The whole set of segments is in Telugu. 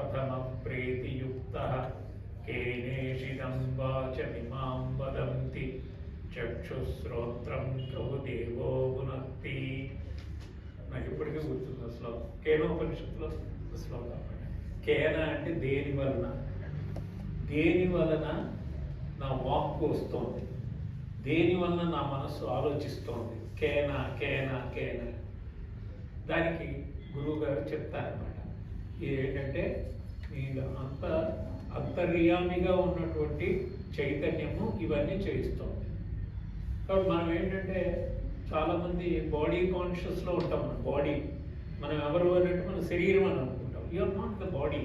कथमः प्रीतियुक्तः केनेषिदं वाचमिमां वदन्ति चक्षुश्रोत्रं कौ देवो गुणक्ति. నాకు ఇప్పటికీ గుర్తుంది శ్లోకం. కేనోపనిషత్తులో శ్లోకం. కేన అంటే దేని వలన, దేని వలన నా వాక్కు వస్తోంది, దేని వలన నా మనస్సు ఆలోచిస్తోంది. కేన కేన కేన. దానికి గురువు గారు చెప్తారనమాట. ఇది ఏంటంటే నీలో అంతర్యామిగా ఉన్నటువంటి చైతన్యము ఇవన్నీ చేయిస్తోంది. కాబట్టి మనం ఏంటంటే చాలామంది బాడీ కాన్షియస్లో ఉంటాం. మన బాడీ, మనం ఎవరు అన్నట్టు మన శరీరం అని అనుకుంటాం. You are not the body.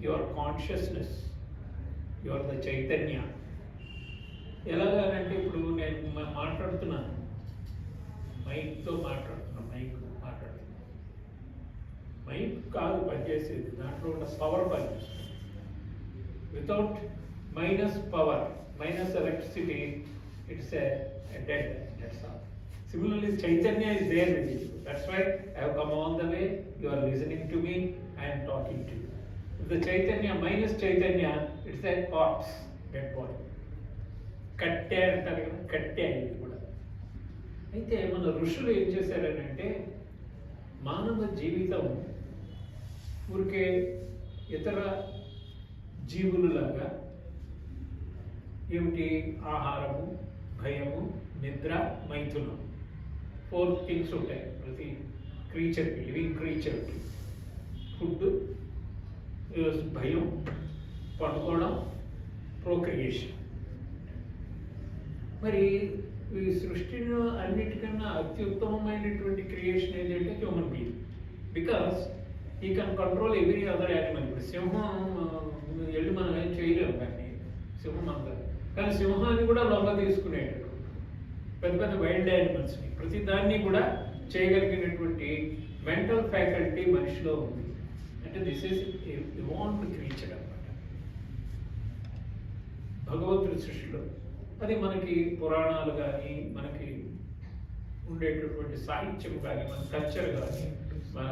Your consciousness, your the చైతన్య. ఎలాగంటే ఇప్పుడు నేను మాట్లాడుతున్నాను, మైక్తో మాట్లాడుతున్నాను, మైక్ కాదు పనిచేసేది, దాంట్లో ఉన్న పవర్ పనిచేస్తుంది. Without minus power, minus electricity, it's a dead. That's all. Similarly, Chaitanya is there with you. That's why I have come all the way. You are listening to me. I am talking to you. If the Chaitanya minus Chaitanya, it's a corpse, dead body. కట్టే అంటారు కదా, కట్టే అయింది కూడా. అయితే మన ఋషులు ఏం చేశారనంటే మానవ జీవితం ఊరికే ఇతర జీవులలాగా ఏమిటి, ఆహారము, భయము, నిద్ర, మైథునం, 4 థింగ్స్ ఉంటాయి ప్రతి క్రీచర్కి, లివింగ్ క్రీచర్కి. ఫుడ్, భయం, పడుకోవడం, ప్రోక్రియేషన్. మరి ఈ సృష్టిలో అన్నిటికన్నా అత్యుత్తమమైనటువంటి క్రియేషన్ ఏంటంటే హ్యూమన్ బీయింగ్. బికాస్ ఈ can control every other animal. ఇప్పుడు సింహం వెళ్ళి మనం ఏం చేయలేము, కానీ సింహం అంతా. కానీ సింహాన్ని కూడా లోపల తీసుకునేటటువంటి పెద్ద పెద్ద వైల్డ్ యానిమల్స్ని, ప్రతి దాన్ని కూడా చేయగలిగినటువంటి మెంటల్ ఫ్యాకల్టీ మనిషిలో ఉంది. అంటే దిస్ ఈజ్ ఇవాల్వ్డ్ క్రీచర్ అన్నమాట భగవంతుడి సృష్టిలో. అది మనకి పురాణాలు కానీ, మనకి ఉండేటటువంటి సాహిత్యం కానీ, మన కల్చర్ కానీ, మన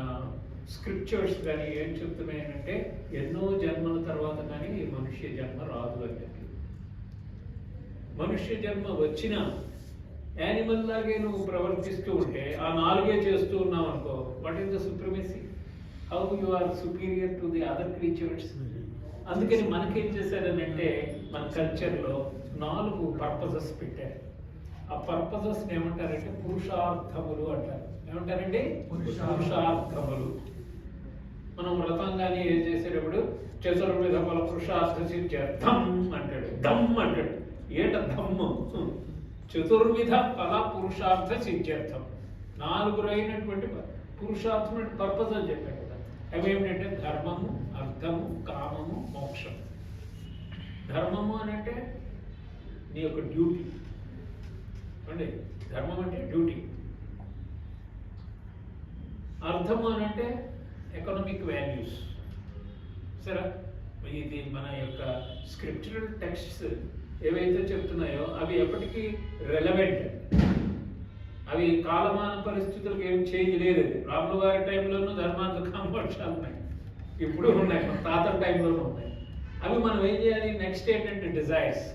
స్క్రిప్చర్స్ కానీ ఏం చెప్తున్నాయంటే ఎన్నో జన్మల తర్వాత కానీ ఈ మనుష్య జన్మ రాదు అని చెప్పి. మనుష్య జన్మ వచ్చినా యానిమల్ లాగే నువ్వు ప్రవర్తిస్తూ ఉంటే, ఆ 4 చేస్తూ ఉన్నావు అనుకో, what is the supremacy? How you are superior to the other creatures. అందుకని మనకేం చేశారనంటే మన కల్చర్లో 4 పర్పసెస్ పెట్టారు. ఆ పర్పసెస్ ఏమంటారంటే పురుషార్థములు అంటారు. ఏమంటారండి? పురుషార్థములు. మనం వ్రతం కానీ ఏం చేసేటప్పుడు చతుర్విధ ఫల పురుషార్థ సిద్ధ్యర్థం అంటాడు, ధమ్ అంటాడు. ఏట ధమ్ము? చతుర్విధ ఫల పురుషార్థ సిద్ధ్యర్థం. 4 పురుషార్థం అంటే పర్పస్ అని చెప్పాడు కదా. అవి ఏమిటంటే ధర్మము, అర్థము, కామము, మోక్షం. ధర్మము అని అంటే నీ యొక్క డ్యూటీ అండి. ధర్మం అంటే డ్యూటీ. అర్థము అని అంటే ఎకనామిక్ వాల్యూస్. సరే, ఇది మన యొక్క స్క్రిప్చురల్ టెక్స్ట్స్ ఏవైతే చెప్తున్నాయో అవి ఎప్పటికీ రెలవెంట్. అవి కాలమాన పరిస్థితులకు ఏం చేంజ్ లేదు. రాముల వారి టైంలోనూ ధర్మార్థ కామోక్షాలు ఉన్నాయి, ఇప్పుడు ఉన్నాయి, మన తాతల టైంలోనూ ఉన్నాయి. అవి మనం ఏం చేయాలి? నెక్స్ట్ ఏంటంటే డిజైర్స్.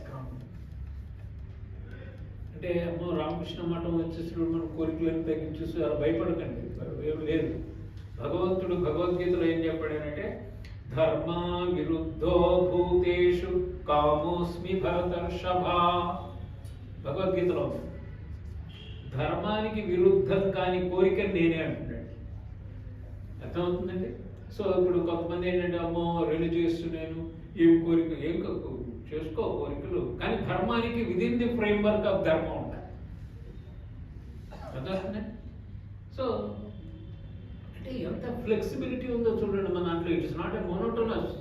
అంటే అమ్మో రామకృష్ణ మఠం వచ్చేసి మనం కోరికలను తగ్గించేసి అలా భయపడకండి, ఏం లేదు. భగవంతుడు భగవద్గీతలో ఏం చెప్పాడనంటే ధర్మా విరుద్ధో భూతేషు కామోస్మి భరతర్షభ. భగవద్గీతలో ధర్మానికి విరుద్ధం కాని కోరిక నేనే అంటున్నాడు. అర్థమవుతుందండి? సో ఇప్పుడు కొంతమంది ఏంటంటే అమ్మో రిలీజియస్, నేను ఏం కోరిక, ఏం చేసుకో కోరికలు, కానీ ధర్మానికి విదిన్ ది ఫ్రేమ్వర్క్ ఆఫ్ ధర్మం ఉండాలి. అర్థమవుతుంది? సో అంటే ఎంత ఫ్లెక్సిబిలిటీ ఉందో చూడండి మన దాంట్లో. It's not a monotonous,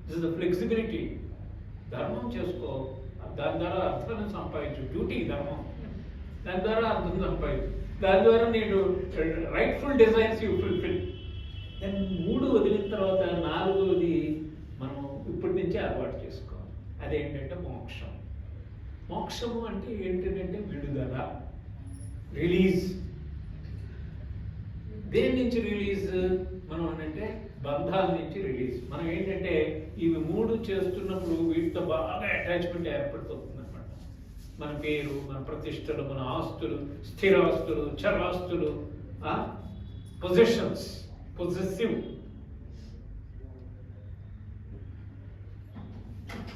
it is the flexibility. ధర్మం చేసుకో, దాని ద్వారా అర్థాన్ని సంపాదించు. డ్యూటీ ధర్మం, దాని ద్వారా అర్థం సంపాదించు. దాని ద్వారా నేను రైట్ఫుల్ డిజైన్స్ యూ ఫుల్ఫిల్. దాన్ని 3 వదిలిన తర్వాత 4వది మనం ఇప్పటి నుంచే అలవాటు చేసుకోవాలి. అదేంటంటే మోక్షం. మోక్షము అంటే ఏంటంటే విడుదల, రిలీజ్. దేని నుంచి రిలీజ్? మనం అంటే బంధాల నుంచి రిలీజ్. మనం ఏంటంటే ఇవి 3 చేస్తున్నప్పుడు వీటితో బాగా అటాచ్మెంట్ ఏర్పడుతుంది అనమాట. మన పేరు, మన ప్రతిష్టలు, మన ఆస్తులు, స్థిరాస్తులు, చరాస్తులు, పొజిషన్స్, పొజెసివ్.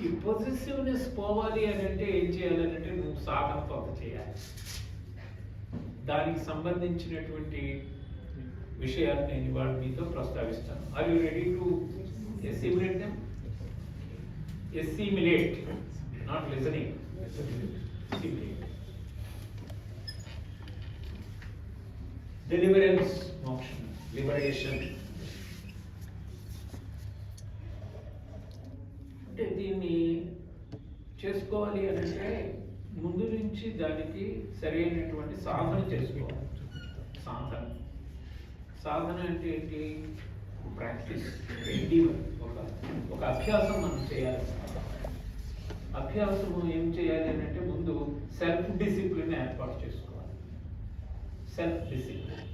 ఈ పొజిటివ్నెస్ పోవాలి అని అంటే ఏం చేయాలంటే నువ్వు సాధన కొంత చేయాలి. దానికి సంబంధించినటువంటి విషయాలు నేను ఇవాళ మీతో ప్రస్తావిస్తాను. Are you ready to assimilate them? Assimilate, not listening. Assimilate. Deliverance, మోక్షం, లిబరేషన్. అంటే దీన్ని చేసుకోవాలి అని అంటే ముందు నుంచి దానికి సరైనటువంటి సాధన చేసుకోవాలి. సాధన అంటే ఏంటి? ప్రాక్టీస్, ఒక అభ్యాసం మనం చేయాలి. అభ్యాసము ఏం చేయాలి అని అంటే ముందు సెల్ఫ్ డిసిప్లిన్ ఏర్పాటు చేసుకోవాలి. Self discipline.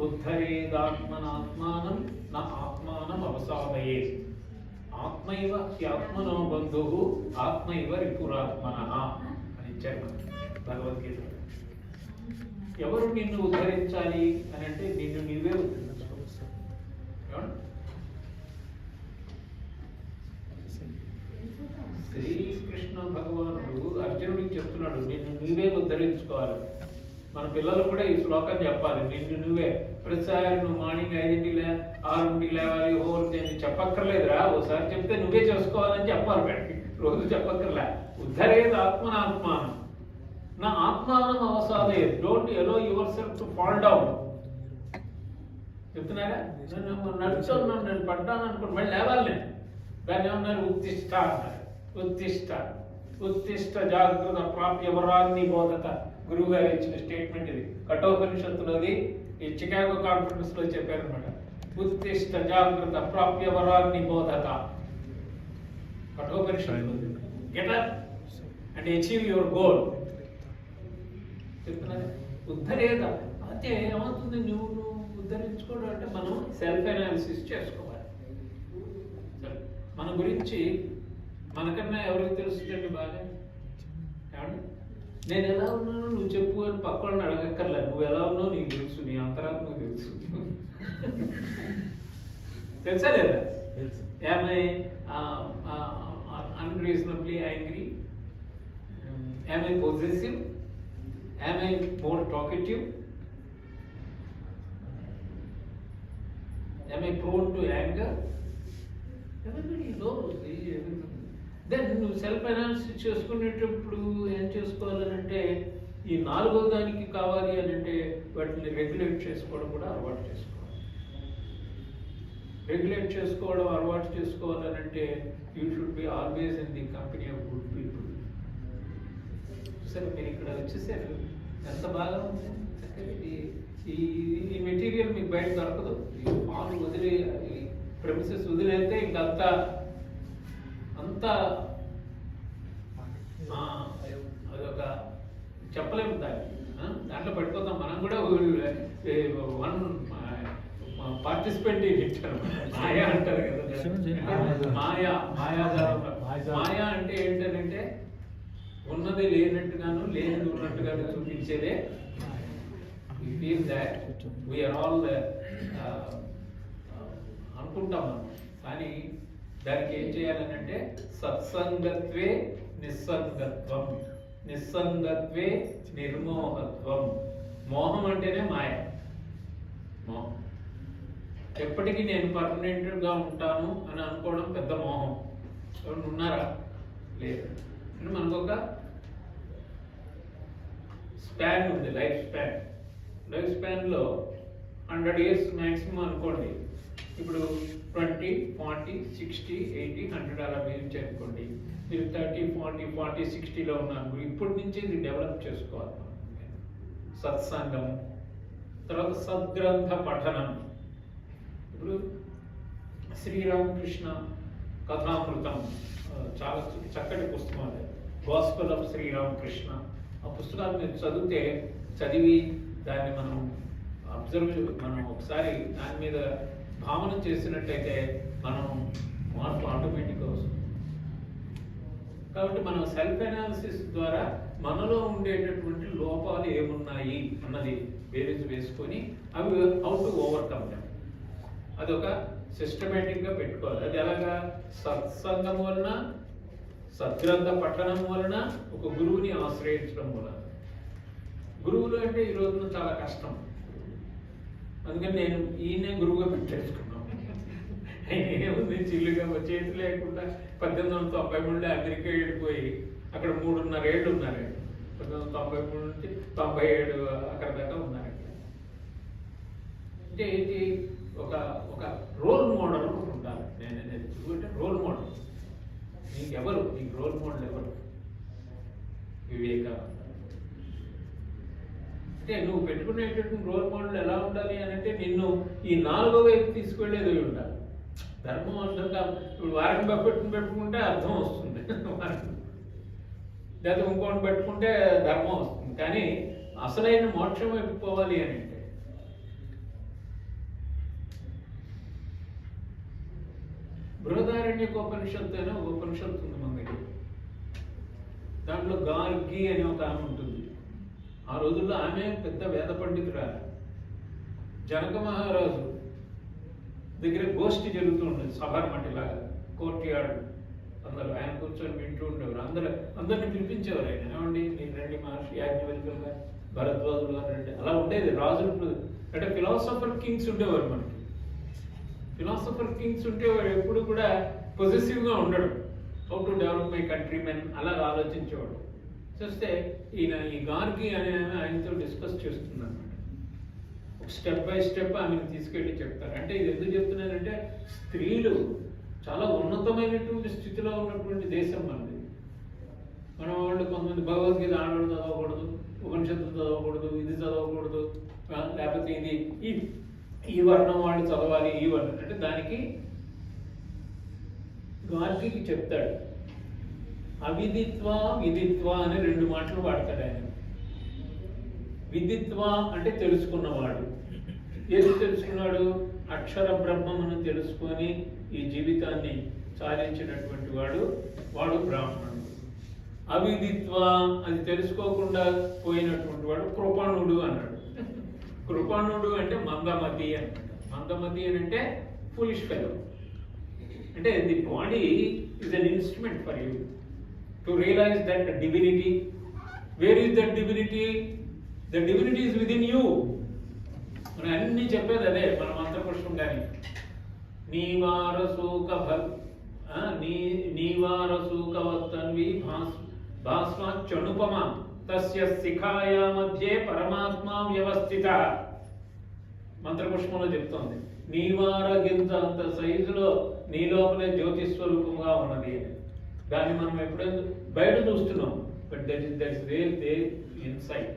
ఉద్ధరేదాత్మనాత్మానం నా ఆత్మానం అవసాదయే. ఆత్మైవ హ్యాత్మనో బంధు ఆత్మైవ రిపురాత్మన అని ఇచ్చారు భగవద్గీత. ఎవరు నిన్ను ఉద్ధరించాలి అని అంటే నిన్ను నీవే ఉద్ధరించుకోవాలి. శ్రీకృష్ణ భగవానుడు అర్జునుడికి చెప్తున్నాడు, నిన్ను నీవే ఉద్ధరించుకోవాలి. మన పిల్లలు కూడా ఈ శ్లోకం చెప్పాలి, నిన్ను నువ్వే. ప్రతిసారి నువ్వు మార్నింగ్ 5ంటికి 6ంటికి లేవాలి, నేను చెప్పక్కర్లేదురా, ఓసారి చెప్తే నువ్వే చేసుకోవాలని చెప్పాలి. వాడికి రోజు చెప్పక్కర్లే. ఉద్ధరేది ఆత్మనాత్మానం నా ఆత్మానం అవసాదే. Don't allow yourself to fall down. చెప్తున్నారా? నేను నడుచున్నాను, నేను పడ్డాను అనుకోండి, మళ్ళీ లేవాలి నేను. దాన్ని ఏమన్నారు? ఉత్తిష్ట అన్నారు. ఉత్తిష్ట, ఉత్తిష్ట జాగ్రత్త ప్రాప్య వరాన్ని బోధత. గురువు గారు ఇచ్చిన స్టేట్మెంట్ ఇది. కఠోపనిషత్తులోది ఈ చికాగో కాన్ఫరెన్స్ లో చెప్పారనమాట. ఉత్తిష్ట జాగ్రత్త ప్రాప్య వరాన్ని బోధత. Kathopanishad. Get up and achieve your goal. చెప్తున్నారు ఉద్ధరేద. అంటే ఏమవుతుంది? నువ్వు ఉద్ధరించుకోవడం అంటే మనం సెల్ఫ్ అనాలిసిస్ చేసుకోవాలి. మన గురించి మనకన్నా ఎవరికి తెలుస్తుందండి బాగా? ఏమండి, నేను ఎలా ఉన్నాను నువ్వు చెప్పు అని పక్కన అడగక్కర్లేదు. నువ్వు ఎలా ఉన్నావు నీకు తెలుసు, నీ అంతరాత్మకు తెలుసు. తెలుసా లేదా? Am I unreasonably angry? Am I possessive? Am I more talkative? Am I prone to anger? Everybody knows. Then నువ్వు సెల్ఫ్ అనాలిసిస్ చేసుకునేటప్పుడు ఏం చేసుకోవాలనంటే ఈ 4వ దానికి కావాలి అని అంటే వాటిని రెగ్యులేట్ చేసుకోవడం కూడా అలవాటు చేసుకోవాలి. రెగ్యులేట్ చేసుకోవడం అలవాటు చేసుకోవాలనంటే you should be always in the company of good people. సరే, మీరు ఇక్కడ వచ్చేసారు, ఎంత బాగా ఉంది. ఈ మెటీరియల్ మీకు బయట దొరకదు. ఈ హాల్ వదిలే, ఈ ప్రెమిసెస్ వదిలేస్తే ఇంకంతా అంతా అదొక చెప్పలేము. దాంట్లో పడిపోతాం మనం కూడా. వన్ పార్టిసిపెంట్ ఇచ్చారు. మాయా అంటారు కదా, మాయా అంటే ఏంటంటే ఉన్నది లేనట్టుగాను లేనిది ఉన్నట్టుగాను చూపించేదే. We feel that we are all అనుకుంటాం మనం. కానీ దానికి ఏం చేయాలనంటే సత్సంగత్వే నిస్సంగత్వం, నిస్సంగత్వే నిర్మోహత్వం. మోహం అంటేనే మాయ. మోహం ఎప్పటికీ నేను పర్మనెంట్గా ఉంటాను అని అనుకోవడం పెద్ద మోహం. ఎవరు ఉన్నారా? లేదు. అంటే మనకు ఒక స్పాన్ ఉంది, లైఫ్ స్పాన్. లైఫ్ స్పాన్లో 100 years మ్యాక్సిమం అనుకోండి. ఇప్పుడు 20, 40, 60, 80, 100 అలా వేయించి అనుకోండి. మీరు 30, 40, 40, 60లో ఉన్నారు. ఇప్పటి నుంచి ఇది డెవలప్ చేసుకోవాలి. సత్సంగం, తర్వాత సద్గ్రంథ పఠనం. ఇప్పుడు శ్రీరామకృష్ణ కథామృతం చాలా చక్కటి పుస్తకం. అది గాస్పెల్ ఆఫ్ శ్రీరామకృష్ణ. ఆ పుస్తకాలు మీరు చదివితే, చదివి దాన్ని మనం అబ్జర్వ్ మనం ఒకసారి దాని మీద భావన చేసినట్టయితే మనం మార్పు ఆటోమేటిక్గా వస్తుంది. కాబట్టి మనం సెల్ఫ్ అనాలిసిస్ ద్వారా మనలో ఉండేటటువంటి లోపాలు ఏమున్నాయి అన్నది బేరీజ్ వేసుకొని అవి హౌ టు ఓవర్కమ్ దెమ్ అదొక సిస్టమేటిక్గా పెట్టుకోవాలి. అది ఎలాగా? సత్సంగం వలన, సద్గ్రంథ పఠనం వలన, ఒక గురువుని ఆశ్రయించడం వలన. గురువులు అంటే ఈ రోజున చాలా కష్టం. అందుకని నేను ఈయనే గురువుగా పెట్టేసుకున్నాను. ఆయన ఏముంది, చిల్లుగా చేతి లేకుండా 1893 అమెరికా వెళ్ళిపోయి అక్కడ 3.5 ఏళ్ళు ఉన్నారు. 1993 నుంచి 97 అక్కడ దాకా ఉన్నారు. అంటే ఏంటి, ఒక ఒక రోల్ మోడల్ ఉండాలి. నేను అంటే రోల్ మోడల్. నీకు రోల్ మోడల్ ఎవరు? వివేకానంద. అంటే నువ్వు పెట్టుకునేటటువంటి రోల్ మోడల్ ఎలా ఉండాలి అని అంటే నిన్ను ఈ 4వ వైపు తీసుకెళ్లేది ఉండాలి. ధర్మం అర్థంగా ఇప్పుడు వారిని పెట్టుకుంటే అర్థం వస్తుంది, లేదా ఇంకోటి పెట్టుకుంటే ధర్మం వస్తుంది. కానీ అసలైన మోక్షం వైపు పోవాలి అని అంటే బృహదారణ్యకోపనిషత్తు అయినా ఒక ఉపనిషత్తు ఉంది మన దగ్గర. దాంట్లో గార్గి అనే ఒక ఆమె ఉంటుంది. ఆ రోజుల్లో ఆమె పెద్ద వేద పండితురాలు. జనక మహారాజు దగ్గర గోష్ఠి జరుగుతూ ఉండేది, సభామటిలాగా, కోర్టు యార్డు. అందరూ ఆయన కూర్చొని వింటూ ఉండేవారు. అందరిని పిలిపించేవారు. ఆయన ఏమండి నేను రండి, మహర్షి యాజ్ఞవల్క్యులు గారు, భరద్వాజులు గారు రండి. అలా ఉండేది. రాజులు అంటే ఫిలాసఫర్ కింగ్స్ ఉండేవారు. మనకి ఫిలాసఫర్ కింగ్స్ ఉండేవారు. ఎప్పుడు కూడా పొజిటివ్గా ఉండడు. How to develop my country men అలా ఆలోచించేవాడు. చూస్తే ఈయన ఈ గార్గి అనే ఆయనతో డిస్కస్ చేస్తున్నాను. స్టెప్ బై స్టెప్ ఆమెను తీసుకెళ్ళి చెప్తారు. అంటే ఇది ఎందుకు చెప్తున్నానంటే స్త్రీలు చాలా ఉన్నతమైనటువంటి స్థితిలో ఉన్నటువంటి దేశం మనది. మన వాళ్ళు కొంతమంది భగవద్గీత ఆడవాళ్ళు చదవకూడదు, ఉపనిషత్తులు చదవకూడదు, ఇది చదవకూడదు, లేకపోతే ఇది ఈ వర్ణం వాళ్ళు చదవాలి, ఈ వర్ణం అంటే దానికి గార్గికి చెప్తాడు. అవిదిత్వ విదిత్వ అనే 2 మాటలు వాడతాడు ఆయన. విదిత్వ అంటే తెలుసుకున్నవాడు. ఏది తెలుసుకున్నాడు? అక్షర బ్రహ్మమును తెలుసుకొని ఈ జీవితాన్ని సాధించినటువంటి వాడు బ్రాహ్మణుడు. అవిదిత్వ అది తెలుసుకోకుండా పోయినటువంటి వాడు కృపణుడు అన్నాడు. కృపణుడు అంటే మందమతి అన్నమాట. మందమతి అని అంటే ఫులిష్ ఫెలో. అంటే the body is an instrument for you to realise that divinity. Where is that divinity? The divinity is within you. మనం అన్ని చెప్పేది అదే మన మంత్రపుష్పం. కానీ నీవారసూకవత్తన్వి భాస్వాచనుపమ తస్య శిఖాయా మధ్యే పరమాత్మ వ్యవస్థిత. మంత్రపుష్పంలో చెప్తోంది నీవార గింజ అంత సైజులో నీ లోపలే జ్యోతిస్వరూపంగా ఉన్నది అని. దాన్ని మనం ఎప్పుడైనా బయట చూస్తున్నాం, but that is there insight.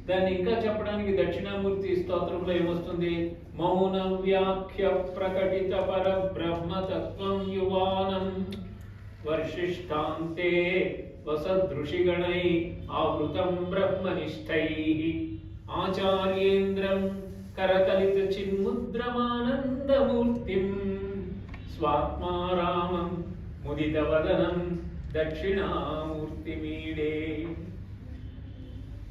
దాన్ని ఇంకా చెప్పడానికి దక్షిణామూర్తి స్తోత్రంలో ఏమొస్తుంది? మౌన వ్యాఖ్య ప్రకటిత పర బ్రహ్మతత్వం యువానం వర్షిష్టాంతే వసదృషిగణై ఆవృతం బ్రహ్మనిష్టై ఆచార్యేంద్రం కరకలిత చిన్ముద్రమానందమూర్తిం స్వాత్మారామం ముదితవదనం దక్షిణామూర్తిమీడే.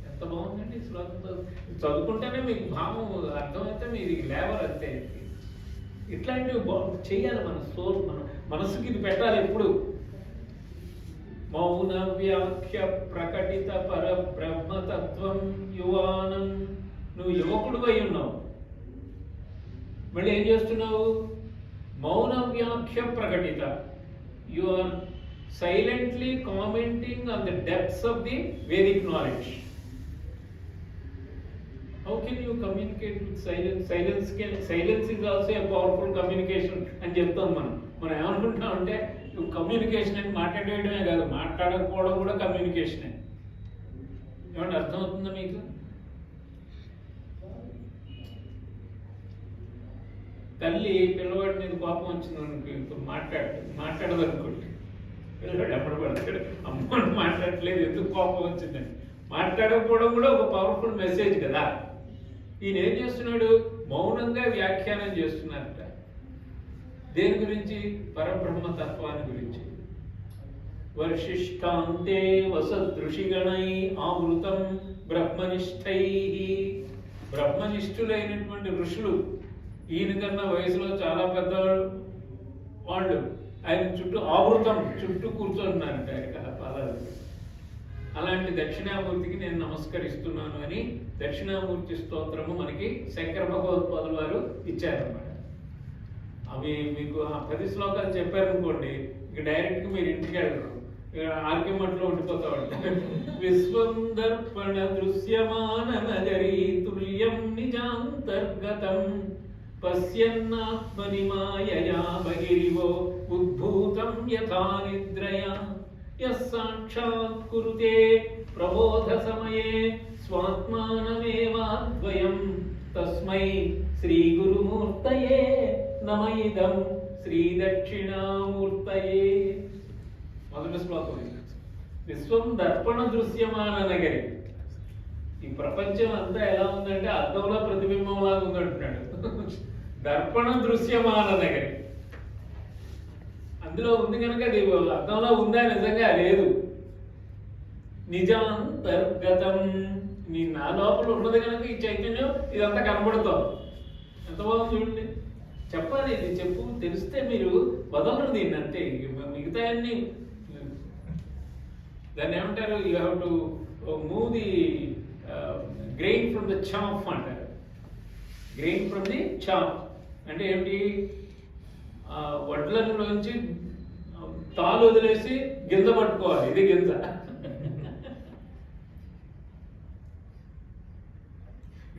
ఎంత బాగుందండి శ్లోకంతో. చదువుకుంటేనే మీకు భావం అర్థమైతే మీరు లేవరు అంతే. ఇట్లాంటివి చేయాలి. మన సోల్, మన మనసుకి ఇది పెట్టాలి ఎప్పుడు. మౌన వ్యాఖ్య ప్రకటిత పర బ్రహ్మతత్వం యువానం. నువ్వు యువకుడు అయి ఉన్నావు, మళ్ళీ ఏం చేస్తున్నావు? మౌన వ్యాఖ్య ప్రకటిత. You are silently commenting on the depths of the Vedic knowledge. How can you communicate with silence? Silence is also a powerful communication అని చెప్తాం మనం ఏమనుకుంటున్నాం అంటే కమ్యూనికేషన్ అని మాట్లాడేయడమే కాదు, మాట్లాడకపోవడం కూడా కమ్యూనికేషనే. ఏమంటే అర్థమవుతుందా మీకు? తల్లి పిల్లవాడి మీద కోపం వచ్చింది అనుకో, మాట్లాడదు అనుకోండి, పిల్లవాడు ఎప్పుడు పడతాడు, అమ్మని మాట్లాడట్లేదు ఎందుకు కోపం వచ్చిందని. మాట్లాడకపోవడం కూడా ఒక పవర్ఫుల్ మెసేజ్ కదా. ఈయన ఏం చేస్తున్నాడు? మౌనంగా వ్యాఖ్యానం చేస్తున్నారట. దేని గురించి? పరబ్రహ్మతత్వాన్ని గురించి. వర్షిష్టాంతే వసదృషిగణై ఆవృతం బ్రహ్మనిష్టై. బ్రహ్మనిష్ఠులైనటువంటి ఋషులు, ఈయన కన్నా వయసులో చాలా పెద్దవాళ్ళు, వాళ్ళు ఆయన చుట్టూ ఆవృతం, చుట్టూ కూర్చోన్నారంట ఆయన పాదాలు. అలాంటి దక్షిణామూర్తికి నేను నమస్కరిస్తున్నాను అని దక్షిణామూర్తి స్తోత్రము మనకి శంకర భగవత్పాదుల వారు ఇచ్చారన్నమాట. అవి మీకు ఆ 10 శ్లోకాలు చెప్పారనుకోండి, ఇక డైరెక్ట్గా మీరు ఇంటికి వెళ్ళరు, ఆర్గ్యుమెంట్లో ఉండిపోతా ఉంటారు. విశ్వం దర్పణ దృశ్యమాన నగరీ తుల్యం నిజాంతర్గతం పశ్యన్నాత్మని మాయయా బహిరివో ఉద్భూతం యథా నిద్రయా యస్సాక్షాత్ కురుతే ప్రబోధ సమయే స్వాత్మానమేవాద్వయం తస్మై శ్రీ గురుమూర్తయే నమ ఇదం శ్రీ దక్షిణామూర్తయే. మొదటి శ్లోకం. విశ్వం దర్పణ దృశ్యమాన నగరి. ఈ ప్రపంచం అంతా ఎలా ఉందంటే అద్దంలో ప్రతిబింబంలాగా ఉందంటున్నాడు. దర్పణ దృశ్యమాన నగరి. అందులో ఉంది కనుక అది అద్దంలో ఉందా? నిజంగా లేదు. నిజాంతర్గతం. నా లోపల ఉన్నది కనుక ఈ చైతన్యం ఇదంతా కనబడుతోంది. ఎంత బాగుంది చూడండి. చెప్పాలి, ఇది చెప్పు, తెలిస్తే మీరు వదలరు దీన్ని. అంతే. మిగతా అన్ని దాన్ని ఏమంటారు? You have to move the grain from the chaff అంటారు. గ్రెయిన్ ఫ్రమ్ ది చాఫ్ అంటే ఏమిటి? వడ్లలోంచి తాలు వదిలేసి గింజ పట్టుకోవాలి. ఇది గింజ.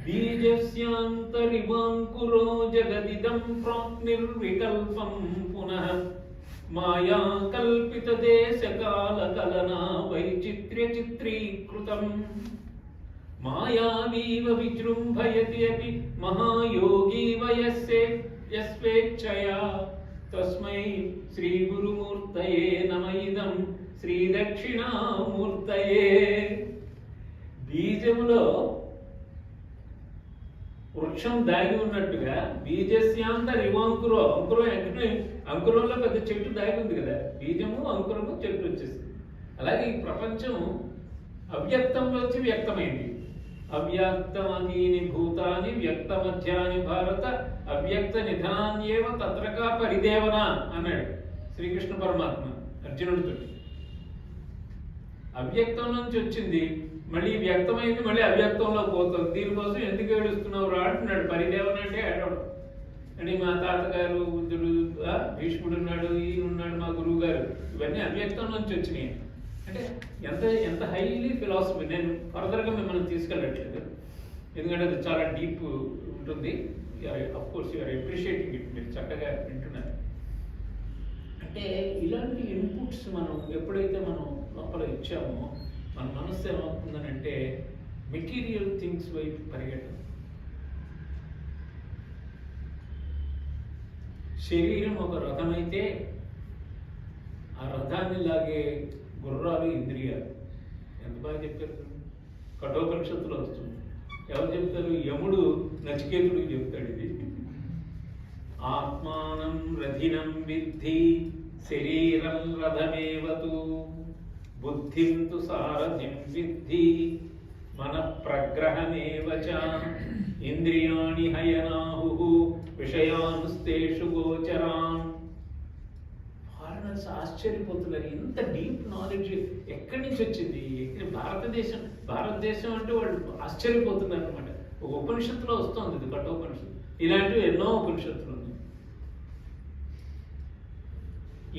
బీజస్యాంతరివాంకురో జగదిదం ప్రాక్నిర్వికల్పం పునః మాయా కల్పిత దేశకాల కలనా వైచిత్ర్య చిత్రీకృతం మాయావీవ విజృంభయతి అపి మహాయోగీవ యస్వేచ్ఛయా తస్మై శ్రీ గురుమూర్తయే నమ ఇదం శ్రీ దక్షిణామూర్తయే. బీజములో వృక్షం దాగి ఉన్నట్టుగా బీజస్యాంత రివాంకురో, అంకురం ఎక్కడ? అంకురంలో పెద్ద చెట్టు దాగి ఉంది కదా. బీజము, అంకురము, చెట్టు వచ్చేసింది. అలాగే ఈ ప్రపంచం అవ్యక్తంలోంచి వ్యక్తమైంది. అవ్యక్తమతీని భూతాని వ్యక్త మధ్యాని భారత అవ్యక్త నిధనాన్యేవ తత్రకా పరిదేవన అన్నాడు శ్రీకృష్ణ పరమాత్మ అర్జునుడితో. అవ్యక్తం నుంచి వచ్చింది, మళ్ళీ వ్యక్తమైంది, మళ్ళీ అవ్యక్తంలో పోతుంది. దీనికోసం ఎందుకు ఏడుస్తున్నావు రా అంటున్నాడు. పరిదేవన అంటే ఏడవడం. అంటే మా తాతగారు, బుద్ధుడు, భీష్ముడు ఉన్నాడు, ఈయన ఉన్నాడు, మా గురువు గారు, ఇవన్నీ అవ్యక్తం నుంచి వచ్చినాయి. అంటే ఎంత ఎంత హైలీ ఫిలాసఫీ. నేను ఫర్దర్గా మిమ్మల్ని తీసుకెళ్ళట్లేదు, ఎందుకంటే అది చాలా డీప్ ఉంటుంది. Of course you are appreciating it. మీరు చక్కగా వింటున్నారు. అంటే ఇలాంటి ఇన్పుట్స్ మనం ఎప్పుడైతే మనం లోపల ఇచ్చామో మన మనస్సు ఏమవుతుందని అంటే మెటీరియల్ థింగ్స్ వైపు పరిగెట్టడం. శరీరం ఒక రథం అయితే ఆ రథాన్ని లాగే గుర్రాలు ఇంద్రియాలు. ఎంత బాగా చెప్పారు. కఠోపనిషత్తులో వస్తుంది. ఎవరు చెప్తారు? యముడు నచికేతుడికి చెప్తాడు ఇది. ఆత్మానం రథినం విద్ధి శరీరం రథమేవతు బుద్ధిం తు సారథిం విద్ధి మన ప్రగ్రహమేవ చ ఇంద్రియాణి హయనాహు విషయానుస్తేషు గోచరాన్. ఫారినర్స్ ఆశ్చర్యపోతున్నారు. ఇంత డీప్ నాలెడ్జ్ ఎక్కడి నుంచి వచ్చింది? భారతదేశం అంటే వాళ్ళు ఆశ్చర్యపోతున్నారు అనమాట. ఒక ఉపనిషత్తులో వస్తుంది ఇది, కఠోపనిషత్తు. ఇలాంటివి ఎన్నో ఉపనిషత్తులు ఉన్నాయి.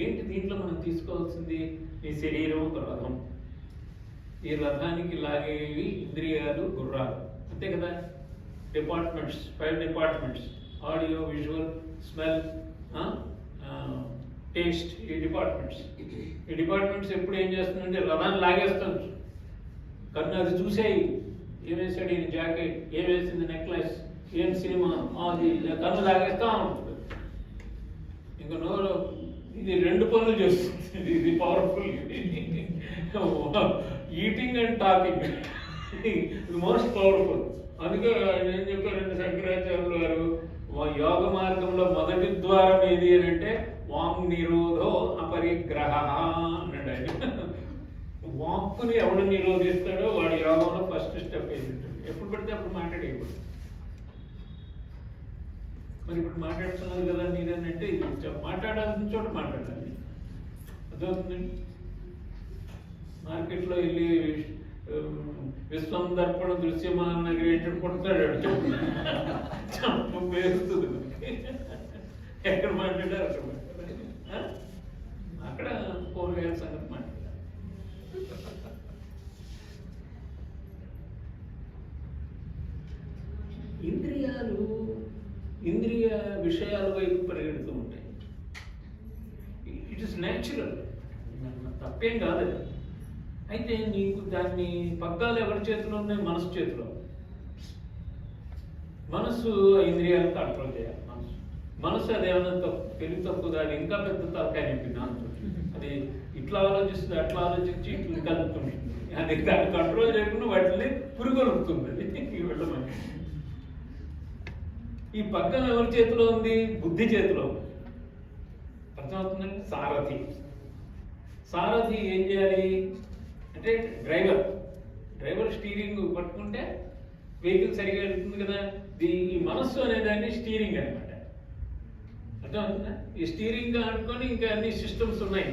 ఏంటి దీంట్లో మనం తీసుకోవాల్సింది? ఈ శరీరం ఒక రథం, ఈ రథానికి లాగేవి ఇంద్రియాలు, గుర్రాలు, అంతే కదా. Departments, 5 departments: audio, visual, smell, taste. ఈ డిపార్ట్మెంట్స్ ఎప్పుడు ఏం చేస్తుందంటే రథాన్ని లాగేస్తుంది. కన్ను అది చూసేయి, ఏమేసాడు ఈయన జాకెట్, ఏమేసింది నెక్లెస్, ఏం సినిమా, అది కన్ను లాగేస్తా ఉంటుంది. ఇంకా నోరు ఇది 2 పనులు చేస్తుంది. ఇది powerful. Eating and talking. Most powerful. అందుకే ఆయన ఏం చెప్పారంటే శంకరాచార్యులు గారు, యోగ మార్గంలో మొదటి ద్వారం ఏది అని అంటే వాంగ్ నిరోధో అపరిగ్రహ అన్నాడు ఆయన. వాక్కుని ఎవడు నిరోధిస్తాడో వాడి యోగంలో ఫస్ట్ స్టెప్ ఏది ఉంటుంది. ఎప్పుడు పడితే అప్పుడు మాట్లాడేయకూడదు. మరి ఇప్పుడు మాట్లాడుతున్నారు కదా నేనంటే ఇది మాట్లాడాల్సిన చోట మాట్లాడాలి. అదవుతుందండి. మార్కెట్లో వెళ్ళి విశ్వం దర్పణ దృశ్యమాన నగరేటప్పుడు కొడతాడు, చంప పేరుతుంది. ఎక్కడ మాట్లాడారు అక్కడ మాట్లాడాలి. అక్కడ కూరగాయల సంగతి మాట్లాడాలి. ఇంద్రియ విషయాల వైపు పరిగెడుతూ ఉంటాయి. ఇట్ ఇస్ న్యాచురల్, తప్పేం కాదు. అయితే నీకు దాన్ని పగ్గాలు ఎవరి చేతిలో ఉన్నాయి? మనసు చేతిలో. మనసు ఇంద్రియాలను కంట్రోల్ చేయాలి. మనసు అదేమన్నా తెలివి తక్కువ, దాన్ని ఇంకా పెద్ద తలకాయ నింపింది అంత. అది ఇట్లా ఆలోచిస్తుంది, అట్లా ఆలోచించి ఇట్లా కలుపుతుంది. అది దాన్ని కంట్రోల్ చేయకుండా వాటిని పురుగొలుపుతుంది. అది వెళ్ళమని. ఈ పగ్గం ఎవరి చేతిలో ఉంది? బుద్ధి చేతిలో ఉంది. అర్థమవుతుందండి? సారథి ఏం చేయాలి అంటే డ్రైవర్ స్టీరింగ్ పట్టుకుంటే వెహికల్ సరిగా వెళ్తుంది కదా. ఈ మనస్సు అనేదాన్ని స్టీరింగ్ అనమాట. అర్థమవుతుందా? ఈ స్టీరింగ్ అనుకొని ఇంకా అన్ని సిస్టమ్స్ ఉన్నాయి.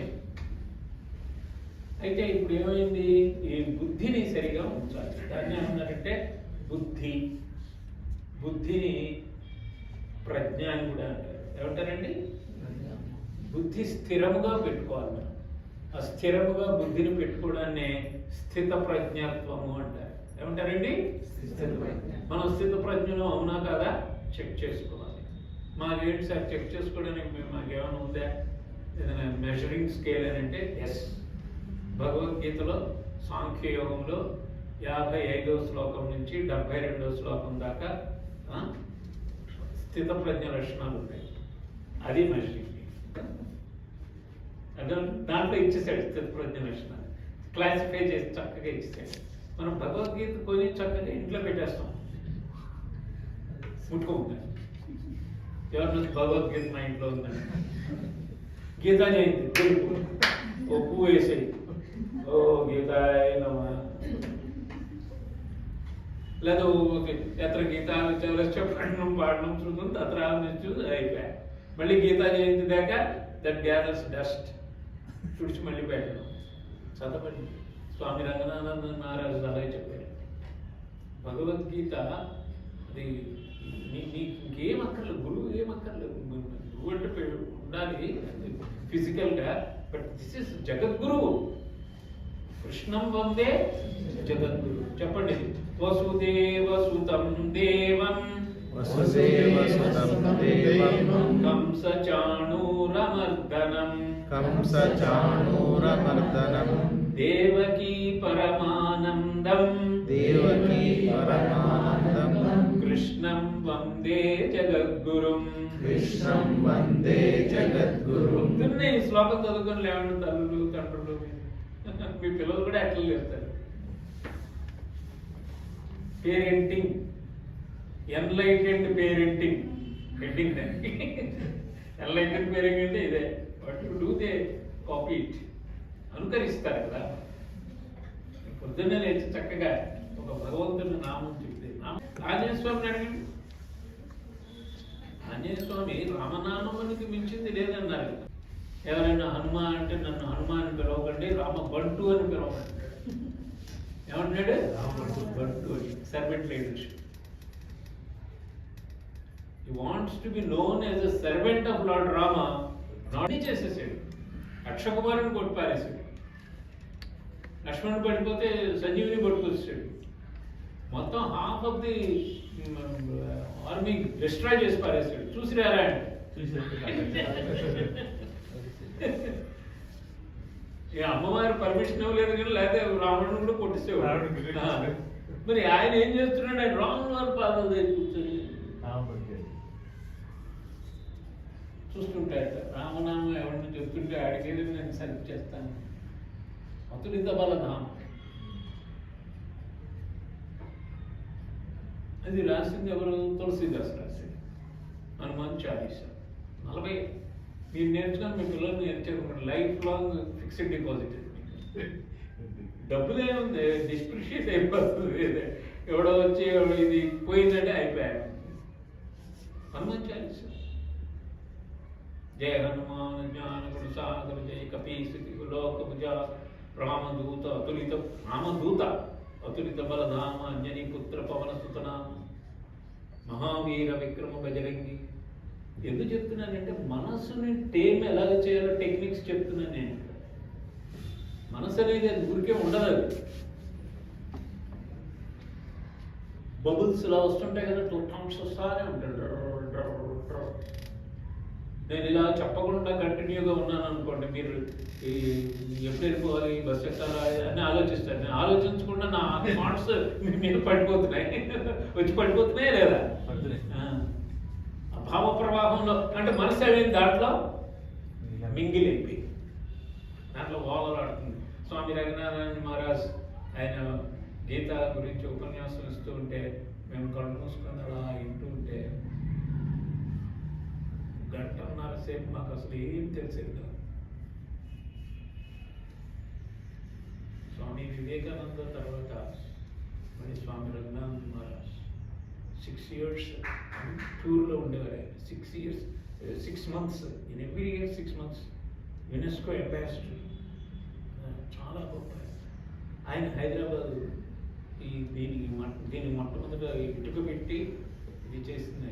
అయితే ఇప్పుడు ఏమైంది? ఈ బుద్ధిని సరిగా ఉంచాలి. దాన్ని ఏమన్నారంటే బుద్ధిని ప్రజ్ఞ అని కూడా అంటారు. ఏమంటారండి? బుద్ధి స్థిరముగా పెట్టుకోవాలి మనం. ఆ స్థిరముగా బుద్ధిని పెట్టుకోవడాన్ని స్థిత ప్రజ్ఞత్వము అంటారు. ఏమంటారండి? మనం స్థిత ప్రజ్ఞలో అవునా కాదా చెక్ చేసుకోవాలి. మాకేంటి సార్ చెక్ చేసుకోవడానికి మాకేమైనా ఉందా? ఏదైనా మెజరింగ్ స్కేల్ అని అంటే ఎస్. భగవద్గీతలో సాంఖ్యయోగంలో 55వ శ్లోకం నుంచి 72వ శ్లోకం దాకా స్థిత ప్రజ్ఞ లక్షణాలు ఉంటాయి. అది మెజరింగ్. దాంట్లో ఇచ్చేసాడు స్థిత ప్రజ్ఞ లక్షణాలు, క్లాసిఫై చేసి చక్కగా ఇచ్చేసాడు. మనం భగవద్గీత కొని చక్కగా ఇంట్లో పెట్టేస్తాం, ముట్టుకుంటాం. ఎవరిని భగవద్గీత మా ఇంట్లో ఉందని గీతా జయంతి ఓ పువ్వు వేసేది, ఓ గీతాయ నమః. లేదా ఎత్ర గీతాలు చెప్పడం పాడడం చూద్దాం, తత్రాలను చూసి అయిపోయా. మళ్ళీ గీతా జయంతి దాకా దట్ గ్యాదర్స్ డస్ట్ తుడిచి మళ్ళీ పెట్టడం. చదవండి. స్వామి రంగనాథ మహారాజు అలాగే చెప్పారు. భగవద్గీత అది నీకు ఇంకేం అక్కర్లేదు, గురువు ఏమక్కర్లేదు. గురువు అంటే ఉండాలి ఫిజికల్గా, బట్ దిస్ ఇస్ జగద్గురువు. కృష్ణం వందే జగద్గురు. చెప్పండి. వసుదేవసుతం దేవం కంస చాణూరమర్దనం దేవకీ పరమానందం కృష్ణం వందే జగద్గురుం. పొద్దున్నే ఈ శ్లోకం చదువుకొని లేవండి తల్లులు తండ్రులు. మీ పిల్లలు కూడా అట్లా లేస్తారు. పేరెంటింగ్, ఎన్లైటెండ్ పేరెంటింగ్ హెడ్డింగ్ దానికి. ఎన్లైటెండ్ పేరెంటింగ్ అంటే ఇదే. What you do they copy it. అనుకరిస్తారు కదా. పొద్దున్నే లేచి చక్కగా ఒక భగవంతుని నామం చెప్తే, ఆంజనేయ స్వామిని అడిగింది. ఆంజనేయ స్వామి రామనామానికి మించింది లేదన్నారు. ఎవరైనా హనుమ అంటే నన్ను హనుమ అని పిలవకండి, రామ బంటు అని పిలవకండి. ఏమంటున్నాడు? బంటు అని. Servant leadership. He wants to be known as a servant of Lord Rama. నాటి చేసేసాడు. అక్షకుమారుని కొట్టి పారేసాడు. లక్ష్మణుడు పడిపోతే సంజీవిని పట్టుకొచ్చాడు. మొత్తం half of the army destroy చేసి పారేసాడు. చూసిరారా అంటే అమ్మవారు పర్మిషన్ ఇవ్వలేదు కానీ, లేకపోతే రావణుడు కూడా కొట్టిస్తేవాడు. మరి ఆయన ఏం చేస్తున్నాడు? ఆయన రాముల వారి పాదాలు దగ్గర కూర్చొని చూస్తుంటాడట. రామనామం ఎవరిని చెప్తుంటే అడిగేది నేను సర్వ్ చేస్తాను. అతులిత బలధామ. అది రాసింది ఎవరు? తులసీదాస్ రాసింది. హనుమాన్ చాలీసా 40. మీరు నేర్చుకొని మీ పిల్లల్ని నేర్చుకోండి. Life long fixed deposit. డబ్బులు ఏముంది, డిస్ప్రిషియేట్ అయిపోతుంది. ఎవడో వచ్చి ఇది పోయిందంటే అయిపోయాడు. హనుమాన్ చాలీసా. జయ హనుమాన్ జ్ఞాన గురు సాగర జయ కపీసుతి లోక భుజ రామదూత అతులిత బలధామ అంజనీ పుత్ర పవన సుతనామ మహావీర విక్రమ బజరంగి. ఎందుకు చెప్తున్నానంటే మనసుని టేమ్ ఎలాగ చేయాలో టెక్నిక్స్ చెప్తున్నాను నేను. మనసు అనేది అది ఊరికే ఉండదు. అది బబుల్స్ ఇలా వస్తుంటాయి కదా, 2 టౌన్స్ వస్తానే ఉంటాడు. నేను ఇలా చెప్పకుండా కంటిన్యూగా ఉన్నాను అనుకోండి, మీరు ఎప్పుడు వెళ్ళిపోవాలి, బస్ ఎక్కాలా అని ఆలోచిస్తాను. నేను ఆలోచించకుండా నా థాట్స్ మీ మీద పడిపోతున్నాయి. వచ్చి పడిపోతున్నాయా లేదా? భావ ప్రవాహంలో అంటే మనసు అనేది దాంట్లో మింగిల్ అయిపోయి దాంట్లో ఓలలాడుతుంది. స్వామి రఘునారాయణ మహారాజ్ ఆయన గీత గురించి ఉపన్యాసం ఇస్తూ ఉంటే మేము కళ్ళు మూసుకొని అలా వింటూ ఉంటే 1.5 గంటల సేపు మాకు అసలు ఏం తెలిసేది కాదు. స్వామి వివేకానంద తర్వాత మరి స్వామి రఘునాథ్ మహారాజ్ 6 years టూర్లో ఉండేవారు. 6 months in every year 6 months UNESCO ambassador. చాలా గొప్ప ఆయన. హైదరాబాద్ దీనికి మొట్టమొదట ఇటుక పెట్టి ఇది చేసింది.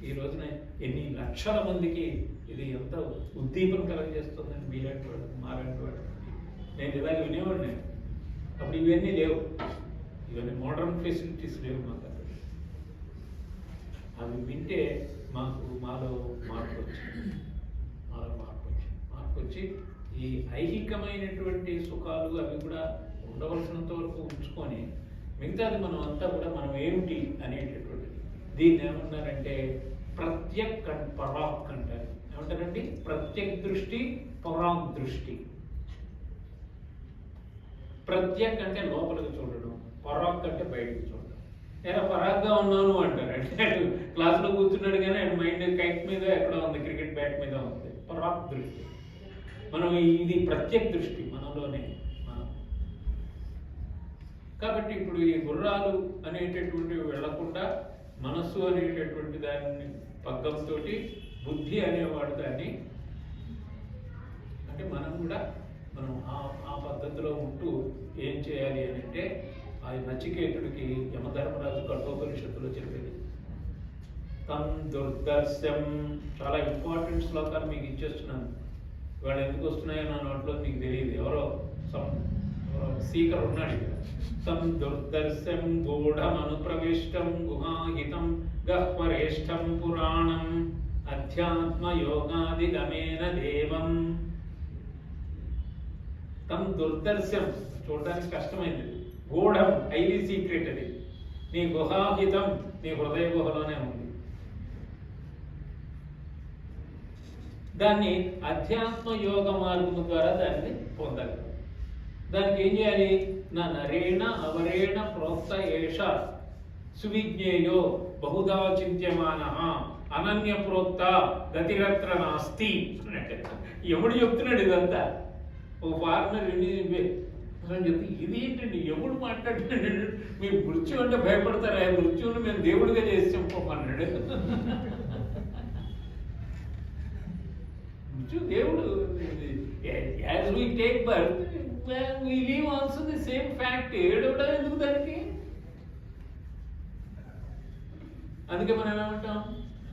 ఈ రోజున ఎన్ని లక్షల మందికి ఇది ఎంత ఉద్దీపన కలగజేస్తుందని మీలాంటి వాడు మాలాంటి వాడు. నేను ఇలాగ వినేవాడిని. అప్పుడు ఇవన్నీ లేవు, ఇవన్నీ మోడర్న్ ఫెసిలిటీస్ లేవు మాకు. అవి వింటే మాలో మార్పు వచ్చింది. మార్పు వచ్చి ఈ ఐహికమైనటువంటి సుఖాలు అవి కూడా ఉండవలసినంత వరకు ఉంచుకొని మిగతాది మనం అంతా కూడా మనం ఏమిటి అనేటటువంటిది. దీన్ని ఏమన్నారంటే ప్రత్యక్ అండ్ పరాక్ అంటారు. ఏమంటారండి? ప్రత్యక్ దృష్టి, పరాక్ దృష్టి. ప్రత్యక్ అంటే లోపలికి చూడడం, పరాక్ అంటే బయటకు చూడడం. నేను పరాగ్గా ఉన్నాను అంటారు. అంటే క్లాస్లో కూర్చున్నాడు కానీ ఆయన మైండ్ కైట్ మీద ఎక్కడ ఉంది, క్రికెట్ బ్యాట్ మీద ఉంది. పరాక్ దృష్టి. మనం ఇది ప్రత్యక్ దృష్టి మనలోనే. కాబట్టి ఇప్పుడు ఈ గుర్రాలు అనేటటువంటివి వెళ్లకుండా మనస్సు అనేటటువంటి దాన్ని పగ్గంతో బుద్ధి అనేవాడు దాన్ని, అంటే మనం కూడా ఆ పద్ధతిలో ఉంటూ ఏం చేయాలి అని అంటే ఆ నచికేతుడికి యమధర్మరాజు కఠోపనిషత్తులో చెప్పేది తం దుర్దర్శం. చాలా ఇంపార్టెంట్ శ్లోకాలు మీకు ఇచ్చేస్తున్నాను. వాళ్ళు ఎందుకు వస్తున్నాయో నా నోట్లో మీకు తెలియదు. ఎవరో సీకర్ ఉన్నాడు ఇక్కడ. తం దుర్దర్శం గూఢమనుప్రవిష్టం గుహాహితం గహ్వరేష్టం పురాణం అధ్యాత్మయోగాదిగమేన దేవం. తం దుర్దర్శం చూడడానికి కష్టమైనది. గూఢం హైలీ సీక్రెట్. అది నీ గుహాహితం నీ హృదయ గుహలోనే ఉంది. దాన్ని అధ్యాత్మ యోగ మార్గం ద్వారా దాన్ని పొందాలి. దానికి ఏం చేయాలి? నా నరేణ అవరేణ ప్రోక్త ఏష సువిజ్ఞేయో బహుదా చింత్యమాన అనన్య ప్రోక్త గతిరత్ర నాస్తి అన్నట్టు ఎప్పుడు చెప్తున్నాడు ఇదంతా. ఓ ఫార్మర్ చెప్తే ఇది ఏంటండి ఎప్పుడు మాట్లాడుతున్నాడు? మీరు మృత్యు అంటే భయపడతారా? మృత్యువుని మేము దేవుడిగా చేసి చెప్పమన్నాడు. మృత్యు దేవుడు. As we take birth we leave also the same fact. ఏడవడం ఎందుకు దానికి? అందుకే మనం ఏమంటాం?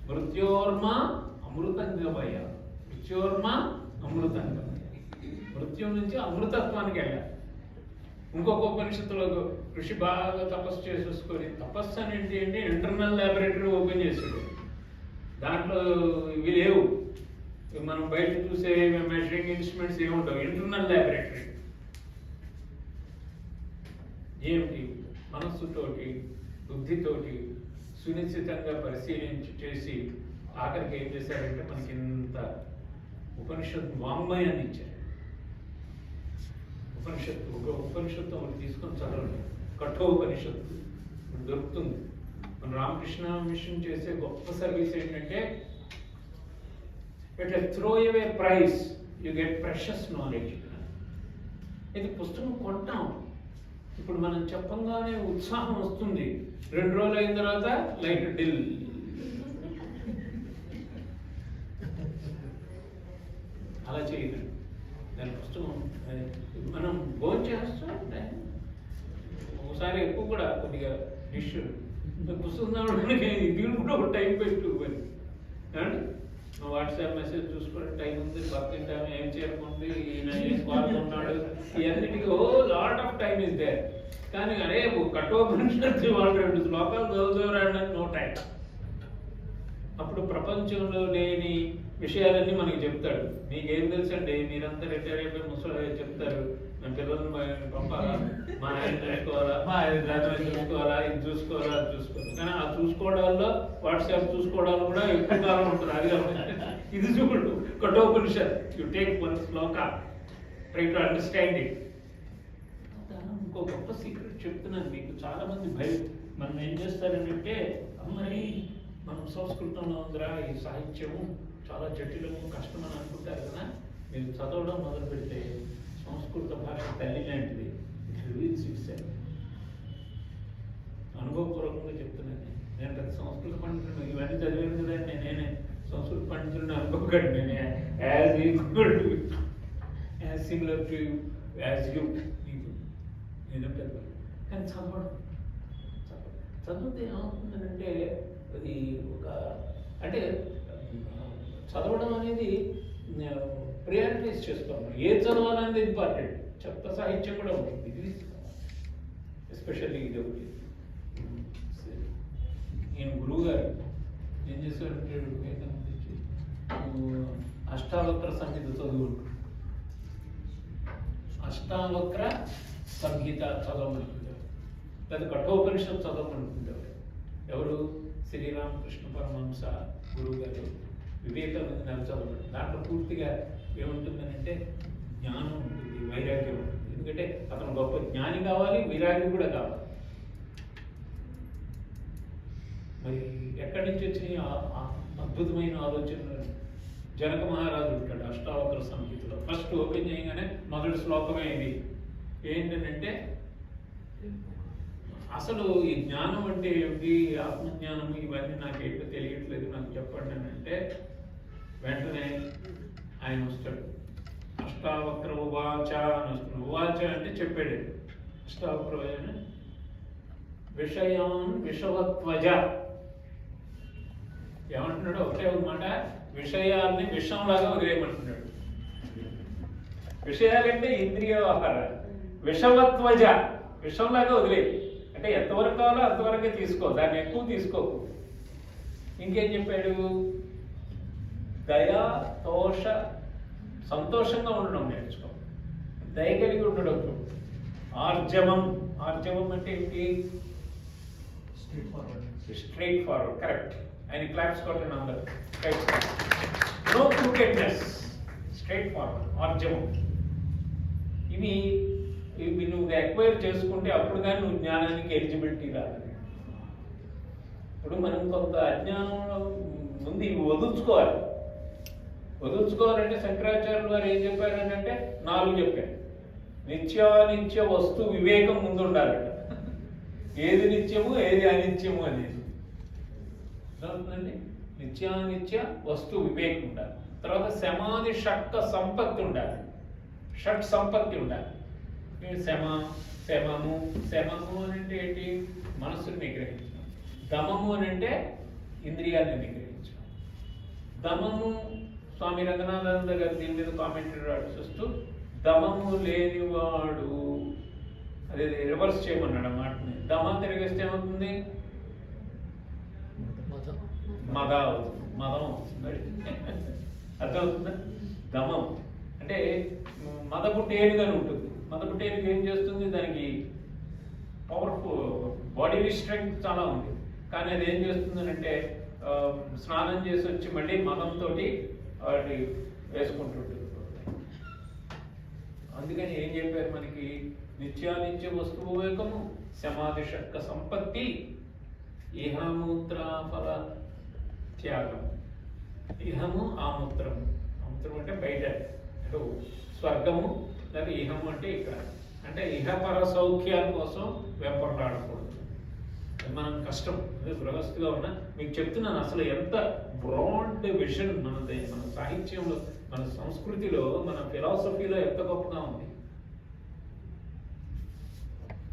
మృత్యోర్మ అమృతంగమయ. మృత్యోర్మ అమృతంగమయ. మృత్యు నుంచి అమృతత్వానికి వెళ్ళాలి. ఇంకొక ఉపనిషత్తులో ఋషి బాగా తపస్సు చేసేసుకొని, తపస్సు అనేది ఏంటి? ఇంటర్నల్ ల్యాబొరేటరీ ఓపెన్ చేసాడు. దాంట్లో ఇవి లేవు, మనం బయట చూసే మెజరింగ్ ఇన్స్ట్రుమెంట్స్ ఏముంటావు. ఇంటర్నల్ ల్యాబొరేటరీ ఏమిటి? మనస్సుతోటి బుద్ధితోటి సునిశ్చితంగా చేసి ఆఖరికి ఏం చేశారంటే మనకి ఇంత ఉపనిషత్తు వాంగ్మయాన్ని ఇచ్చారు. ఉపనిషత్తు ఒకటి తీసుకొని చదవండి. కఠోపనిషత్తు దొరుకుతుంది. మన రామకృష్ణ మిషన్ చేసే గొప్ప సర్వీస్ ఏంటంటే it throw away price you get precious knowledge. ఇది పుస్తకం కొంటాం, ఇప్పుడు మనం చెప్పంగానే ఉత్సాహం వస్తుంది, 2 రోజులు అయిన తర్వాత లైట్ డిల్. అలా చేయగలం. దాని పుస్తకం మనం భోజనం చేస్తాం, ఒకసారి ఎక్కువ కూడా కొద్దిగా డిష్ పుస్తకం దీని కూడా ఒక టైం పెట్టు. వాట్సాప్ మెసేజ్ చూసుకోవడం టైం ఉంది, పక్కన టైం ఏం చేయకుండా ఈయన ఏం కోరుకున్నాడు, ఇవన్నిటికీ lot of time is there. కానీ అరే కఠోపనిషత్తు వాళ్ళు 2 శ్లోకాలు చదువుతారడానికి నో టైం. అప్పుడు ప్రపంచంలో లేని విషయాలన్నీ మనకి చెప్తాడు. మీకేం తెలుసండి, మీరంతా రిటైర్ అయిపోయి ముసలి చెప్తారు, మన పిల్లల్ని పంపాలా, మా ఆయన చూసుకోవాలా, మా ఆయన చూసుకోవాలా, ఇది చూసుకోవాలా, అది చూసుకోవాలి. కానీ ఆ చూసుకోవడాల్లో వాట్సాప్ చూసుకోవడాలు కూడా ఎక్కువ కాలం ఉంటుంది. అది ఇది చూడు Kathopanishad, you take 1 Shloka, try to understand it. ఇంకో గొప్ప సీక్రెట్ చెప్తున్నాను మీకు. చాలా మంది భయం, మనం ఏం చేస్తారంటే మరి మనం సంస్కృతంలో ఉందిరా ఈ సాహిత్యము చాలా జటిలము కష్టమని అనుకుంటారు కదా. మీరు చదవడం మొదలు పెడితే సంస్కృత భాష తల్లి లాంటిది. It reveals itself. అనుభవపూర్వకంగా చెప్తున్నాను. నేను పెద్ద సంస్కృత పండితుడు, ఇవన్నీ చదివాను కదండి, నేనే సంస్కృత పండితుడిని అనుకోకండి. నేను as equal to as similar to as you, మీకు నేనంటే. కానీ చదివితే ఏమవుతుందంటే అది ఒక అంటే చదవడం అనేది ప్రియారిటైజ్ చేసుకోవాలి. ఏది చదవాలనేది ఇంపార్టెంట్. చెత్త సాహిత్యం కూడా ఉంటుంది, ఇది ఎస్పెషల్లీ ఇది ఒకటి. నేను గురువు గారు ఏం చేశారంటే అష్టావక్ర సంహిత చదువుకుంటు, అష్టావక్ర సంహిత చదవమనుకుంటారు, లేదా కఠోపనిషత్తు చదవమనుకుంటారు. ఎవరు? శ్రీరామకృష్ణ పరమహంస గురువు గారు వివేకానంద చదవడం. దాంట్లో పూర్తిగా ఏముంటుందనంటే జ్ఞానం ఉంటుంది, వైరాగ్యం ఉంటుంది. ఎందుకంటే అతను గొప్ప జ్ఞాని కావాలి, వైరాగ్యం కూడా కావాలి. మరి ఎక్కడి నుంచి వచ్చినాయి అద్భుతమైన ఆలోచనలు? జనక మహారాజు ఉంటాడు అష్టావక్ర సంహితలో. ఫస్ట్ ఓపెన్ చేయగానే మొదటి శ్లోకమే ఇది. ఏంటంటే అసలు ఈ జ్ఞానం అంటే ఏమిటి, ఆత్మజ్ఞానము, ఇవన్నీ నాకేంటో తెలియట్లేదు, నాకు చెప్పండి అని అంటే వెంటనే ఆయన వస్తాడు. అష్టావక్ర ఉవాచ అని వస్తుంది. ఉవాచ అంటే చెప్పాడు. అష్టావక్ర విషయాన్ విషవత్వజ ఏమంటున్నాడు? ఒకటే మాట, విషయాల్ని విషంలాగా వదిలేయమంటున్నాడు. విషయాలంటే ఇంద్రియ వ్యవహారాలు. విషవత్వజ విషంలాగా వదిలే అంటే ఎంతవరకు కావాలో అంతవరకే తీసుకో, దాన్ని ఎక్కువ తీసుకోకు. ఇంకేం చెప్పాడు? దయ, తోష, సంతోషంగా ఉండడం నేర్చుకో, దయ కలిగి ఉండడం. ఆర్జవం, ఆర్జవం అంటే ఏంటి? Straightforward. కరెక్ట్. ఆయన క్లాప్స్ కొట్టండి అందరూ. నో క్రూకెడ్నెస్, స్ట్రైట్ ఫార్వర్డ్, ఆర్జవం. ఇవి నువ్వు ఎక్వైర్ చేసుకుంటే అప్పుడు కానీ నువ్వు జ్ఞానానికి ఎలిజిబిలిటీ రాదు. ఇప్పుడు మనం కొంత అజ్ఞానంలో ముందు ఇవి వదులుచుకోవాలి. వదులుచుకోవాలంటే శంకరాచార్యులు వారు ఏం చెప్పారంటే 4 చెప్పారు. నిత్యానిత్య వస్తు వివేకం ముందు ఉండాలట. ఏది నిత్యము ఏది అనిత్యము అనేది అవుతుందండి. నిత్యానిత్య వస్తు వివేకం ఉండాలి. తర్వాత సమాధి షట్క సంపత్తి ఉండాలి. షట్ సంపత్తి ఉండాలి. శమము, శమము అని అంటే ఏంటి? మనస్సుని నిగ్రహించడం. దమము అని అంటే ఇంద్రియాన్ని నిగ్రహించడం. దమము, స్వామి రంగనాథానంద గారు దీని మీద కామెంటరీ రాస్తూ దమము లేనివాడు, అదే రివర్స్ చేయమన్నాడు ఆ మాటని. దమ తిరిగేస్తే ఏమవుతుంది? మద అవుతుంది, మదం అవుతుంది. అర్థమవుతుందా? దమం అంటే మదపుట్టేరుగానే ఉంటుంది. మదపుట్టేరుగా ఏం చేస్తుంది? దానికి పవర్ఫుల్ బాడీ స్ట్రెంగ్త్ చాలా ఉంది. కానీ అది ఏం చేస్తుంది అంటే స్నానం చేసి వచ్చి మళ్ళీ మదంతో వాటి వేసుకుంటుంటుంది. అందుకని ఏం చెప్పారు మనకి? నిత్యానిత్య వస్తు వివేకము, సమాధి షట్క సంపత్తి, ఇహమూత్రాఫల త్యాగం. ఇహము ఆమూత్రము. ఆమూత్రం అంటే బయట, అంటే స్వర్గము, లేదా ఇహము అంటే ఇక్కడ. అంటే ఇహపర సౌఖ్యాల కోసం వెంపర్లాడకూడదు. మనం కష్టం. అదే గృహస్థిగా ఉన్నా మీకు చెప్తున్నాను, అసలు ఎంత బ్రాడ్ విజన్ మనది, మన సాహిత్యంలో, మన సంస్కృతిలో, మన ఫిలాసఫీలో ఎంత గొప్పగా ఉంది.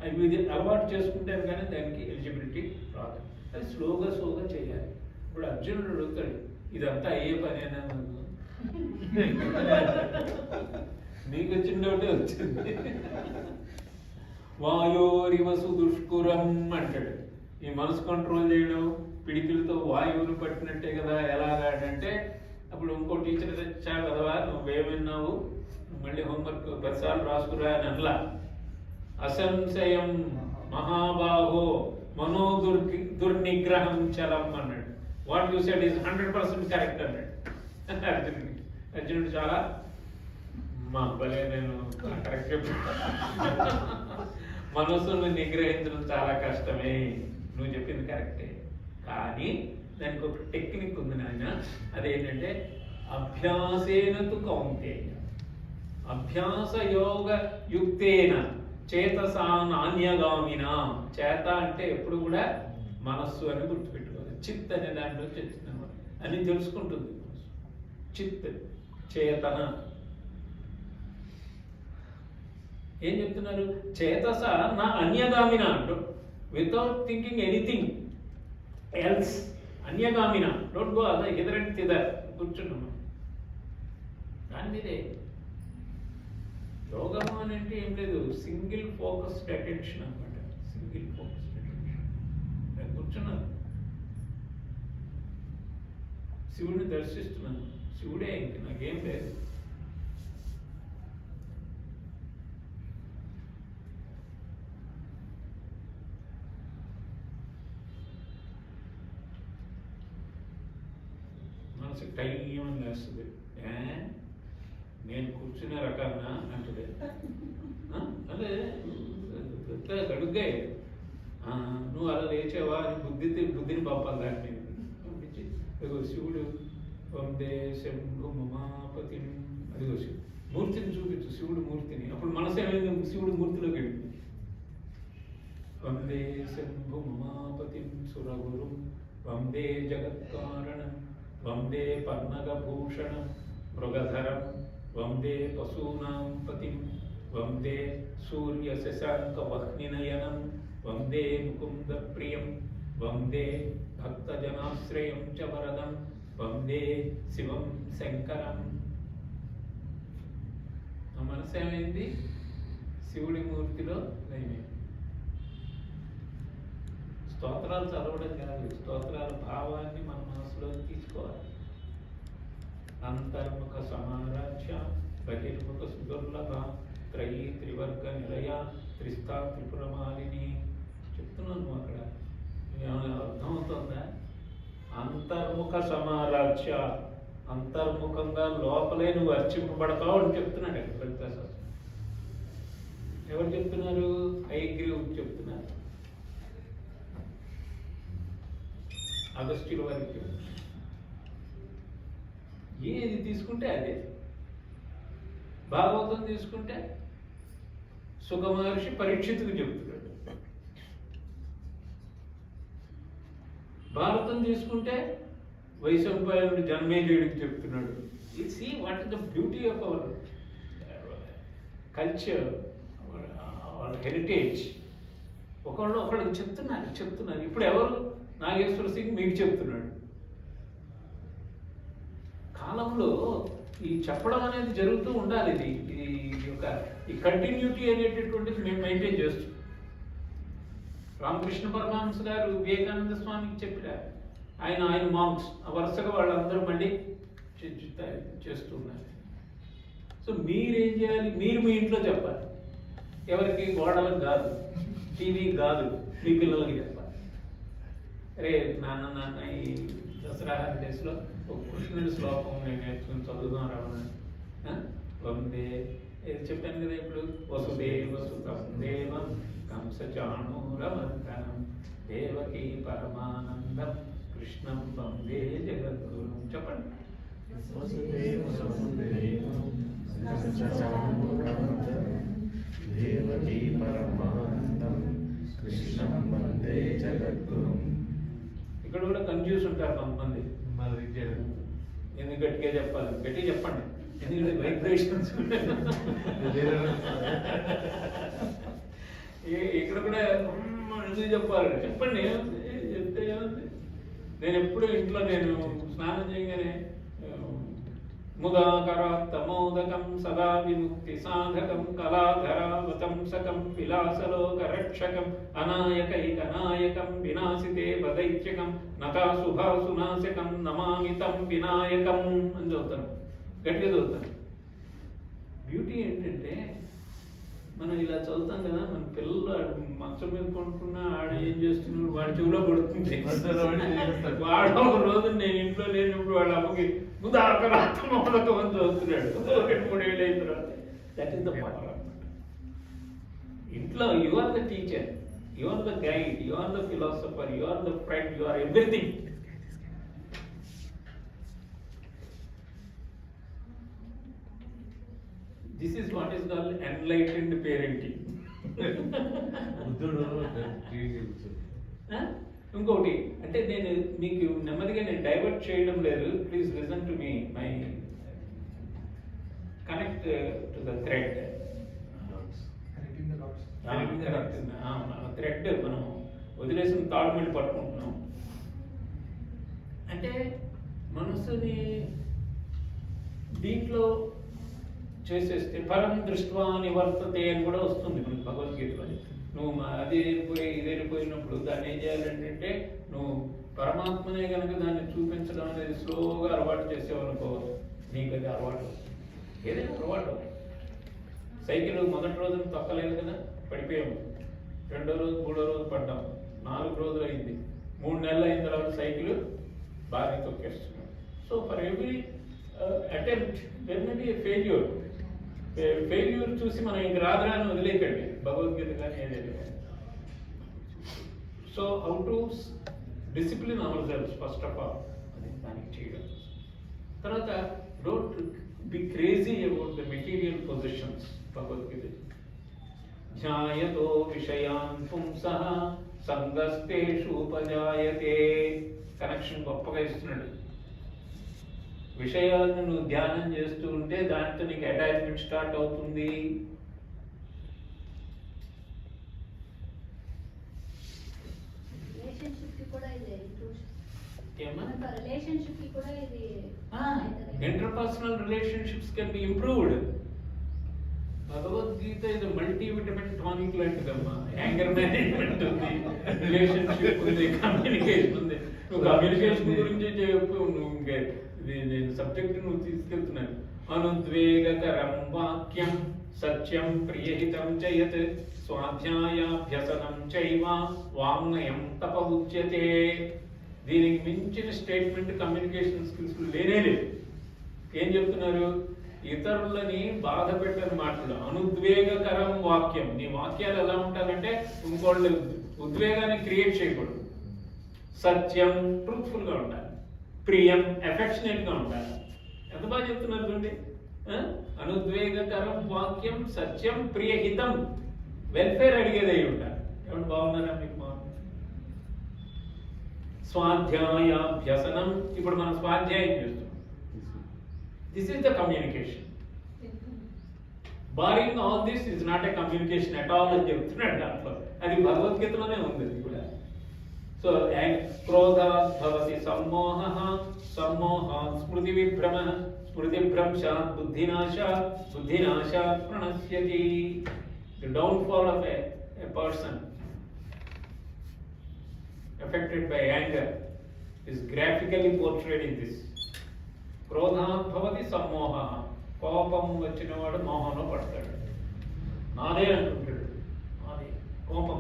అవి ఇది అలవాటు చేసుకుంటే కానీ దానికి ఎలిజిబిలిటీ రాదు. అది స్లోగా చేయాలి. ఇప్పుడు అర్జునుడు అడుగుతాడు, ఇదంతా అయ్యే పని అయినా నీకు వచ్చిన డౌటే వచ్చింది. వాయోరివసు దుష్కురం అంటాడు. ఈ మనసు కంట్రోల్ చేయడం, పిడికిలతో వాయువులు పట్టినట్టే కదా. ఎలాగంటే అప్పుడు ఇంకో టీచర్ తెచ్చా కదా, నువ్వేమన్నావు, మళ్ళీ హోంవర్క్ 10 సార్లు రాసుకురా అని అనలా. అసంశయం మహాబాహో మనో దుర్నిగ్రహం చలం అన్నాడు. What you said is 100% correct అన్నాడు అర్జునుడు చాలా మా భలే, నేను కరెక్ట్ చెప్తాను. మనసును నిగ్రహించడం చాలా కష్టమే, నువ్వు చెప్పింది కరెక్టే. కానీ దానికి ఒక టెక్నిక్ ఉంది నాయన. అదేంటంటే అభ్యాసేనతు కౌంతేయ, అభ్యాస యోగ యుక్తేన చేతసా నాణ్యగామిన. చేత అంటే ఎప్పుడు కూడా మనస్సు అని గుర్తుపెట్టుకోవాలి. చిత్ అనే దాంట్లో చెప్తున్నాను అని తెలుసుకుంటుంది మనసు. చిత్, చేతన. ఏం చెప్తున్నారు? చేతస నా అన్యగామిన అంటూ, వితౌట్ థింకింగ్ ఎనీథింగ్ ఎల్స్. అన్యగామిన, don't go other hither and thither. కూర్చున్నాము దాని మీదే. యోగము అని అంటే ఏం లేదు, సింగిల్ ఫోకస్డ్ అటెన్షన్ అనమాట. Single focused attention. నేను కూర్చున్నాను, శివుడిని దర్శిస్తున్నాను, శివుడే, ఇంక నాకేం లేదు. మనసు టైం అని వేస్తుంది. నేను కూర్చునే రకాన్నా అంటుంది. అదే పెద్ద గడుగ్గా నువ్వు అలా లేచావా అని బుద్ధిని పంపాలి దాన్ని. శివుడు వందే శంభు మమాపతి, అదిగో శివుడు మూర్తిని చూపించు, శివుడు మూర్తిని. అప్పుడు మనసు ఏమైంది? శివుడు మూర్తిలోకి వెళ్ళింది. వందే శంభు మమాపతి సురగురు వందే జగత్కారణం వందే పర్ణగభూషణం మృగధరం వందే పశూనాం పతిం వందే సూర్య శశాంక వహ్నినయనం వందే ముకుంద ప్రియం వందే భక్తజనాశ్రయం చ వరదం వందే శివం శంకరం. ఆ మనసు ఏమైంది? శివుడి మూర్తిలో లయమైంది. స్తోత్రాలు చదవడం కాదు, స్తోత్రాల భావాన్ని మన మనసులో తీసుకోవాలి. అంతర్ముఖ సమారాధ్య బహిర్ముఖ సుదుర్లభ త్రయీ త్రివర్గ నిలయ త్రిస్థా త్రిపురమాలిని చెప్తున్నాను. అక్కడ ఏమైనా అర్థమవుతుందా? అంతర్ముఖ సమారాధ్య, అంతర్ముఖంగా లోపలే నువ్వు అర్చింపబడతావు అని చెప్తున్నాడు లలితాశాస్త్రం. ఎవరు చెప్తున్నారు? హయగ్రీవు చెప్తున్నారు, అగస్త్యుల వారికి చెప్తున్నారు. ఏది తీసుకుంటే అదే. భాగవతం తీసుకుంటే సుఖ మహర్షి పరీక్షితుకు చెప్తున్నాడు. భారతం తీసుకుంటే వైశంపాయనుడు జన్మేజయుడికి చెప్తున్నాడు. See what is the beauty of our culture, our heritage. ఒకళ్ళకి చెప్తున్నారు. ఇప్పుడు ఎవరు? నాగేశ్వర సింగ్ మీకు చెప్తున్నాడు. కాలంలో ఈ చెప్పడం అనేది జరుగుతూ ఉండాలి. ఈ కంటిన్యూటీ అనేటటువంటిది మేము మెయింటైన్ చేస్తాం. రామకృష్ణ పరమహంస గారు వివేకానంద స్వామికి చెప్పారు. ఆయన మాంక్స్ వరుసగా వాళ్ళందరూ మళ్ళీ చేస్తున్నారు. సో మీరేం చేయాలి? మీరు మీ ఇంట్లో చెప్పాలి. ఎవరికి? గోడలకు కాదు, టీవీకి కాదు, మీ పిల్లలకి చెప్పాలి. అరే నాన్న ఈ దసరా హాలిడేస్లో ఒక కృష్ణుడి శ్లోకం నేను నేర్చుకుని చదువుదాం రావణ వందే. ఏది చెప్పాను కదా ఇప్పుడు, వసుదేవ సుతం దేవం కంసచాణూరమర్దనం దేవకీ పరమానందం కృష్ణం వందే జగద్గురుం. చెప్పండి. దేవకీ పరమానందం కృష్ణం వందే జగద్గురుం. ఇక్కడ కూడా కన్ఫ్యూజ్ ఉంటారు కొంతమంది. ఎందుకు గట్టిగా చెప్పాలి? గట్టి చెప్పండి, ఎందుకంటే వైబ్రేషన్స్ ఇక్కడ కూడా ఎందుకు చెప్పాలి? చెప్పండి, చెప్తే ఏముంది? నేను ఎప్పుడు ఇంట్లో నేను స్నానం చేయగానే ముదాకరాత్తమోదకం సదా విముక్తి సాధకం కళాధరావతంసకం విలాసలోక రక్షకం అనాయకైకనాయకం వినాశితే వదైత్యకం నతాశుభాసునాశకం నమామితం వినాయకం అని చదువుతాను, గట్టిగా చదువుతాను. బ్యూటీ ఏంటంటే మనం ఇలా చదువుతాం కదా, మన పిల్లలు మంచం మీద కొనుక్కున్నా ఆడ ఏం చేస్తున్నాడు వాడి చెవిలో పడుతుంది. వాడు ఒక రోజు నేను ఇంట్లో లేనప్పుడు వాళ్ళ అమ్మకి ముదాకరాత్మకం అని చదువుతున్నాడు 2-3 ఏళ్ళు అయిన తర్వాత. దట్ ఈస్ ద పవర్ అన్నమాట. ఇంట్లో you are the teacher, you are the guide, you are the philosopher, you are the friend, you are everything. This is what is called enlightened parenting. ఇంకొకటి అంటే నేను మీకు నెమ్మదిగా నేను డైవర్ట్ చేయడం లేదు. Please listen to me. My connect to the thread. Thread మనం వదిలేసిన తాడు మీద పట్టుకుంటున్నాం. అంటే మనసుని దీంట్లో చేసేస్తే పరం దృష్ట్వా నివర్తతే అని కూడా వస్తుంది మనకి భగవద్గీతలో. నువ్వు అది ఇదైపోయినప్పుడు దాన్ని ఏం చేయాలంటే నువ్వు పరమాత్మనే కనుక దాన్ని చూపించడం అనేది స్లోగా అలవాటు చేసేవనుకో, నీకు అది అలవాటు. ఏదైనా అలవాటు. సైకిల్ మొదటి రోజున తొక్కలేదు కదా, పడిపోయాము. 2వ రోజు 3వ రోజు పడ్డాం, 4 రోజులు అయింది, 3 నెలలు అయిన తర్వాత సైకిల్ బాగా తొక్కేస్తున్నాం. So for every attempt there may be a failure. Failure చూసి మనం ఇంక రాదని వదిలేకండి, భగవద్గీత కానీ ఏదైనా. So how to discipline our selves first of all, అది దానికి చేయడం. తర్వాత don't be crazy about the material positions. Bhagavad Gita ధ్యాయతో విషయాన్ పుంసః సంగస్తేషు ఉపజాయతే. కనెక్షన్ గొప్పగా ఇస్తున్నాడు. విషయాలను నువ్వు ధ్యానం చేస్తూ ఉంటే దాంతో నీకు అటాచ్మెంట్ స్టార్ట్ అవుతుంది. Interpersonal relationships can be improved. Bhagavad Gita ఇది మల్టీవిటమిన్ టానిక్ లాంటిదమ్మా. యాంగర్ మేనేజ్మెంట్ ఉంది, రిలేషన్షిప్ ఉంది, కమ్యూనికేషన్ ఉంది. నువ్వు కమ్యూనికేషన్ గురించి చెప్పు. నువ్వు నేను సబ్జెక్ట్ నువ్వు తీసుకెళ్తున్నాను. అనుద్వేగకరం వాక్యం సత్యం ప్రియహితం చయత్ స్వాధ్యాయాభ్యసనం చైవ వాంగ్మయం తప ఉచ్యతే. దీనికి మించిన స్టేట్మెంట్ కమ్యూనికేషన్ స్కిల్స్ లేనేలేదు. ఏం చెప్తున్నారు? ఇతరులని బాధ పెట్టని మాటలు. అనుద్వేగకరం వాక్యం. నీ వాక్యాలు ఎలా ఉంటాయంటే ఇంకోళ్ళు ఉద్వేగాన్ని క్రియేట్ చేయకూడదు. సత్యం ట్రూత్ఫుల్గా ఉండాలి. ప్రియం ఎఫెక్షనేట్గా ఉండాలి. ఎంత బాగా చెప్తున్నారు చూడండి. అనుద్వేగకరం వాక్యం సత్యం ప్రియహితం. వెల్ఫేర్ అడిగేది అయి ఉండాలి. ఎవరు బాగున్నారా మీకు? స్వాధ్యాయాభ్యసనం. ఇప్పుడు మనం స్వాధ్యాయం చేస్తాం. This is the communication. Barring all this is not a communication at all అని చెప్తున్నాడు దాంట్లో. అది భగవద్గీతలోనే ఉంది అది కూడా. సో క్రోధాత్ భవతి సమ్మోహః సమ్మోహాత్ స్మృతి విభ్రమః స్మృతి భ్రంశాత్ బుద్ధినాశాత్ బుద్ధినాశాత్ ప్రణశ్యతి. The downfall of a person affected by anger is graphically portrayed in this. క్రోధాత్ భవతి సమ్మోహః. కోపం వచ్చిన వాడు మోహంలో పడతాడు. నాదే అంటుంటాడు, నాదే కోపం.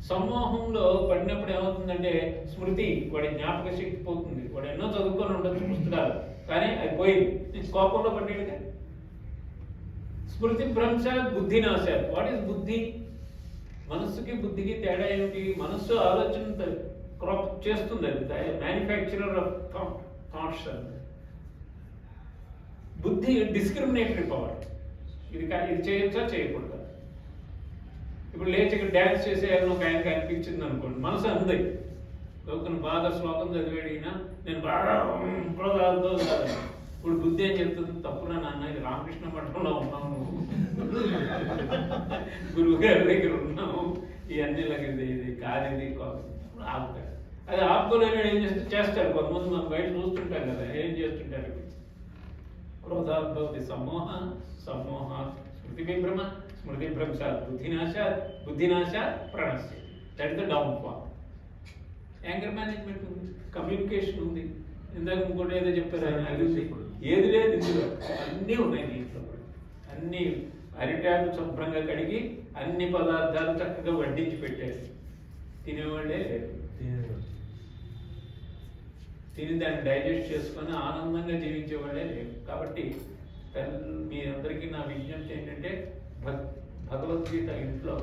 సమ్మోహంలో పడినప్పుడు ఏమవుతుందంటే స్మృతి, వాడి జ్ఞాపక శక్తి పోతుంది. వాడు ఎన్నో చదువుకొని ఉండొచ్చు పుస్తకాలు, కానీ అది పోయింది కోపంలో పడ్డాడుగా. స్మృతి భ్రంశాత్ బుద్ధినాశాత్. వాట్ ఈస్ బుద్ధి? మనస్సుకి బుద్ధికి తేడా ఏమిటి? మనస్సు ఆలోచన క్రాప్ చేస్తుంది, అది మ్యానుఫ్యాక్చరర్ ఆఫ్ థాట్స్. బుద్ధి డిస్క్రిమినేటరీ పవర్. ఇది చేయొచ్చా చేయకూడదా? ఇప్పుడు లేచి డ్యాన్స్ చేసేయాలని ఒక ఆయనకి అనిపించింది అనుకోండి, మనసు అంది ఒకరిని బాగా శ్లోకం చదివేడినా నేను బాగా క్రోధాలతో కాదు. ఇప్పుడు బుద్ధి ఏం చెప్తుంది? తప్పునా నాన్న, ఇది రామకృష్ణ మఠంలో ఉన్నాము, గురువు గారి దగ్గర ఉన్నాము, ఇవన్నీ ఇది కాదు, ఇది ఆపుతాడు. అది ఆపుకోలేని ఏం చేస్తారు కొంతమంది. మనం బయట చూస్తుంటాం కదా, ఏం చేస్తుంటారు? క్రోధాద్భవతి సమ్మోహ, సమ్మోహ స్మృతి విభ్రమ, స్మృతి భ్రంశాత్ బుద్ధినాశాత్, బుద్ధినాశాత్ ప్రణశ్య. That is the downfall. Anger management ఉంది, కమ్యూనికేషన్ ఉంది, ఇందాక ఇంకోటి ఏదో చెప్పారు ఆయన, అది ఉంది. ఏది లేదు ఇందులో, అన్నీ ఉన్నాయి దీంట్లో. అన్ని అరిటాకు శుభ్రంగా కడిగి అన్ని పదార్థాలు చక్కగా వడ్డించి పెట్టారు. తినేవాళ్ళే లేదు. తిని దాన్ని డైజెస్ట్ చేసుకొని ఆనందంగా జీవించేవాళ్ళే లేవు. కాబట్టి మీ అందరికీ నా విజ్ఞప్తి ఏంటంటే, భగవద్గీత ఇంట్లో